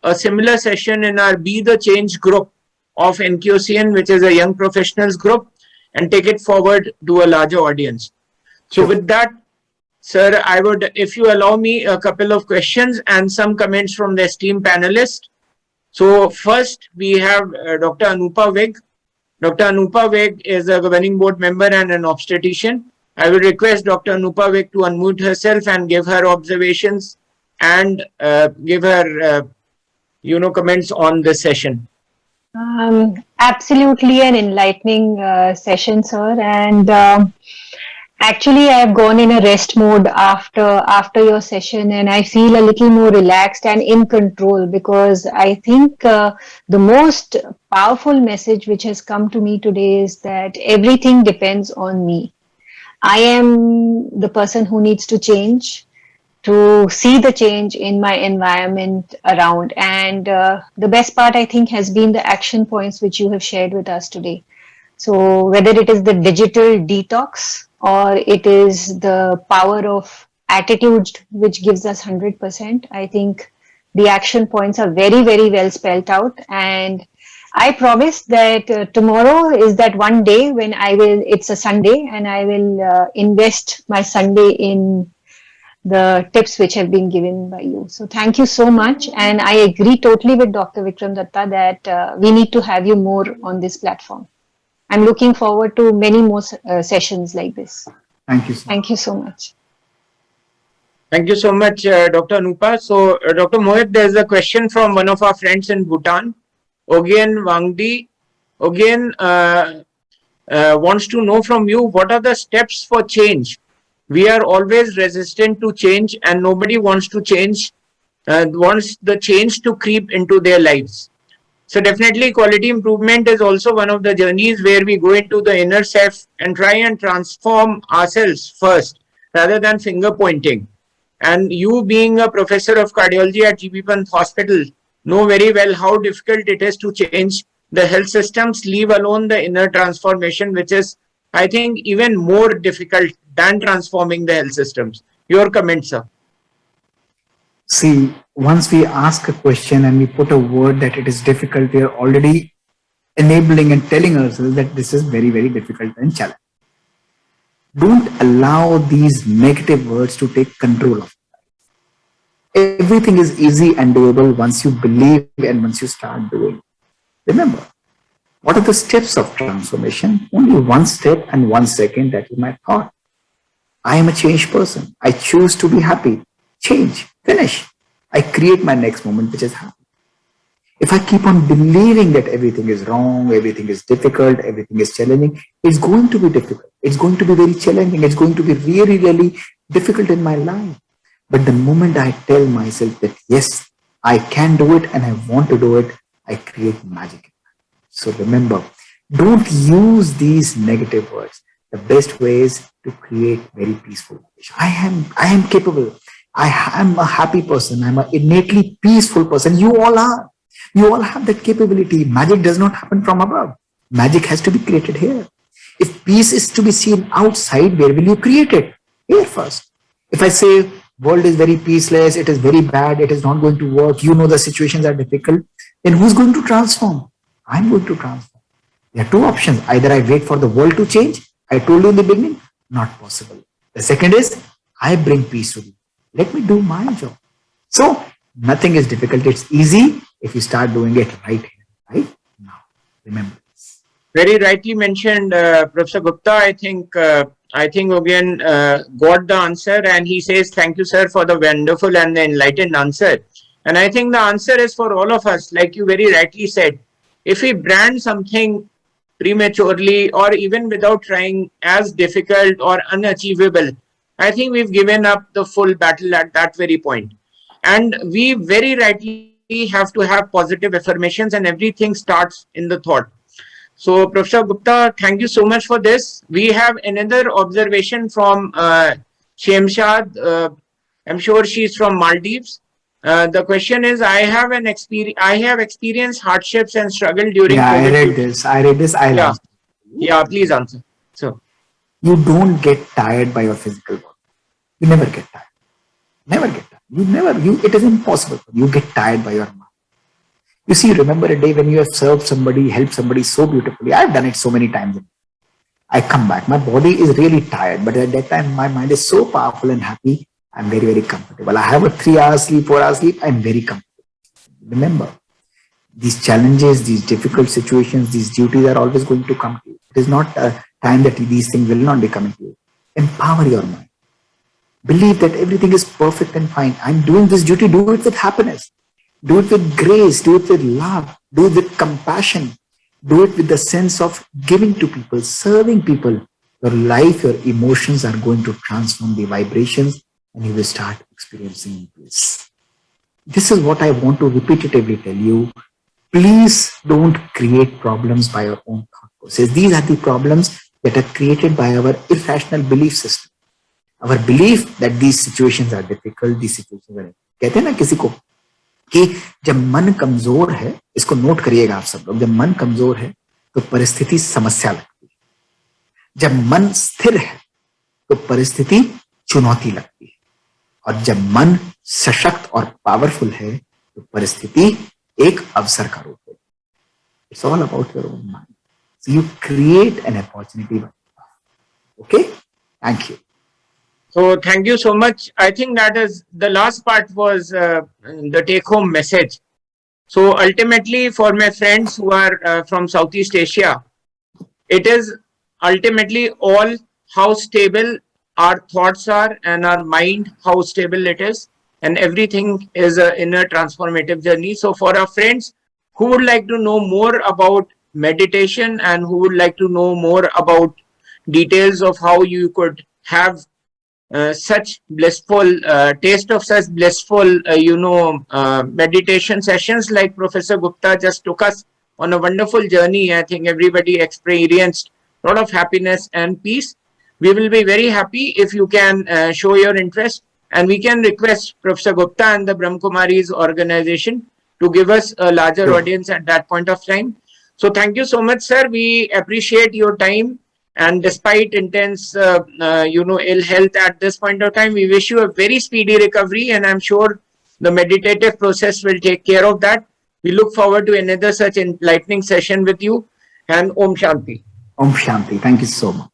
a similar session in our Be the Change group of NQOCN, which is a young professionals group, and take it forward to a larger audience. So with that, sir, I would, if you allow me, a couple of questions and some comments from the esteemed panelists. So first, we have Dr. Anupa Vig. Dr. Anupa Vig is a governing board member and an obstetrician. I will request Dr. Anupa Vig to unmute herself and give her observations and give her, comments on this session. Absolutely an enlightening session, sir. And actually, I have gone in a rest mode after your session, and I feel a little more relaxed and in control, because I think the most powerful message which has come to me today is that everything depends on me. I am the person who needs to change, to see the change in my environment around. And the best part, I think, has been the action points which you have shared with us today. So whether it is the digital detox or it is the power of attitude which gives us 100%, I think the action points are very, very well spelled out. And I promise that tomorrow is that one day when it's a Sunday, and I will invest my Sunday in the tips which have been given by you. So thank you so much. And I agree totally with Dr. Vikram Datta that we need to have you more on this platform. I'm looking forward to many more sessions like this. Thank you. Thank you so much. Thank you so much, Dr. Anupa. So, Dr. Mohit, there's a question from one of our friends in Bhutan, Ogyen Wangdi. Ogyen wants to know from you, what are the steps for change? We are always resistant to change, and nobody wants to change, wants the change to creep into their lives. So definitely quality improvement is also one of the journeys where we go into the inner self and try and transform ourselves first, rather than finger pointing. And you, being a professor of cardiology at Pant Hospital, know very well how difficult it is to change the health systems, leave alone the inner transformation, which is, I think, even more difficult than transforming the health systems. Your comments, sir. See, once we ask a question and we put a word that it is difficult, we are already enabling and telling ourselves that this is very, very difficult and challenging. Don't allow these negative words to take control of you. Everything is easy and doable once you believe and once you start doing. Remember, what are the steps of transformation? Only one step and 1 second that you might thought. I am a changed person. I choose to be happy. Change. Finish. I create my next moment, which is happy. If I keep on believing that everything is wrong, everything is difficult, everything is challenging, it's going to be difficult. It's going to be very challenging. It's going to be really, really difficult in my life. But the moment I tell myself that, yes, I can do it and I want to do it, I create magic. So remember, don't use these negative words. The best way is to create very peaceful life. I am capable. I am a happy person. I'm an innately peaceful person. You all are. You all have that capability. Magic does not happen from above. Magic has to be created here. If peace is to be seen outside, where will you create it? Here first. If I say world is very peaceless, it is very bad, it is not going to work, you know the situations are difficult, then who's going to transform? I'm going to transform. There are two options. Either I wait for the world to change. I told you in the beginning, not possible. The second is, I bring peace to you. Let me do my job. So nothing is difficult. It's easy if you start doing it right here, right now. Remember this. Very rightly mentioned, Professor Gupta. I think again got the answer, and he says thank you, sir, for the wonderful and the enlightened answer. And I think the answer is for all of us, like you very rightly said. If we brand something prematurely or even without trying as difficult or unachievable, I think we've given up the full battle at that very point. And we very rightly have to have positive affirmations, and everything starts in the thought. So, Professor Gupta, thank you so much for this. We have another observation from Shemshad. I'm sure she's from Maldives. The question is, I have experienced hardships and struggle during Yeah, COVID. I read this. I'll Yeah, answer. yeah, please answer. So, You don't get tired by your physical body. You never get tired. Never get tired. It is impossible. You get tired by your mind. You see, remember a day when you have served somebody, helped somebody so beautifully. I've done it so many times. I come back. My body is really tired, but at that time, my mind is so powerful and happy. I'm very, very comfortable. I have a 3 hours sleep, 4 hours sleep. I'm very comfortable. Remember, these challenges, these difficult situations, these duties are always going to come to you. It is not a time that these things will not be coming to you. Empower your mind. Believe that everything is perfect and fine. I'm doing this duty, do it with happiness. Do it with grace, do it with love, do it with compassion, do it with the sense of giving to people, serving people. Your life, your emotions are going to transform the vibrations and you will start experiencing peace. This is what I want to repetitively tell you. Please don't create problems by your own thought process. These are the problems that are created by our irrational belief system. Our belief that these situations are difficult, these situations are कहते हैं ना किसी को कि जब मन कमजोर है, इसको नोट करिएगा आप सब लोग, जब मन कमजोर है तो परिस्थिति समस्या लगती है, जब मन स्थिर है तो परिस्थिति चुनौती लगती है, और जब मन सशक्त और पावरफुल है तो परिस्थिति एक अवसर का रूप है. It's all about your own mind. So you create an opportunity. Okay? Thank you. So thank you so much. I think that is the last part was the take-home message. So ultimately, for my friends who are from Southeast Asia, it is ultimately all how stable our thoughts are and our mind, how stable it is, and everything is an inner transformative journey. So for our friends who would like to know more about meditation and who would like to know more about details of how you could have such blissful taste of such blissful meditation sessions like Professor Gupta just took us on a wonderful journey. I think everybody experienced a lot of happiness and peace. We will be very happy if you can show your interest, and we can request Professor Gupta and the Brahma Kumaris organization to give us a larger audience at that point of time. So thank you so much, sir. We appreciate your time. And despite intense, ill health at this point of time, we wish you a very speedy recovery. And I'm sure the meditative process will take care of that. We look forward to another such enlightening session with you. And Om Shanti. Om Shanti. Thank you so much.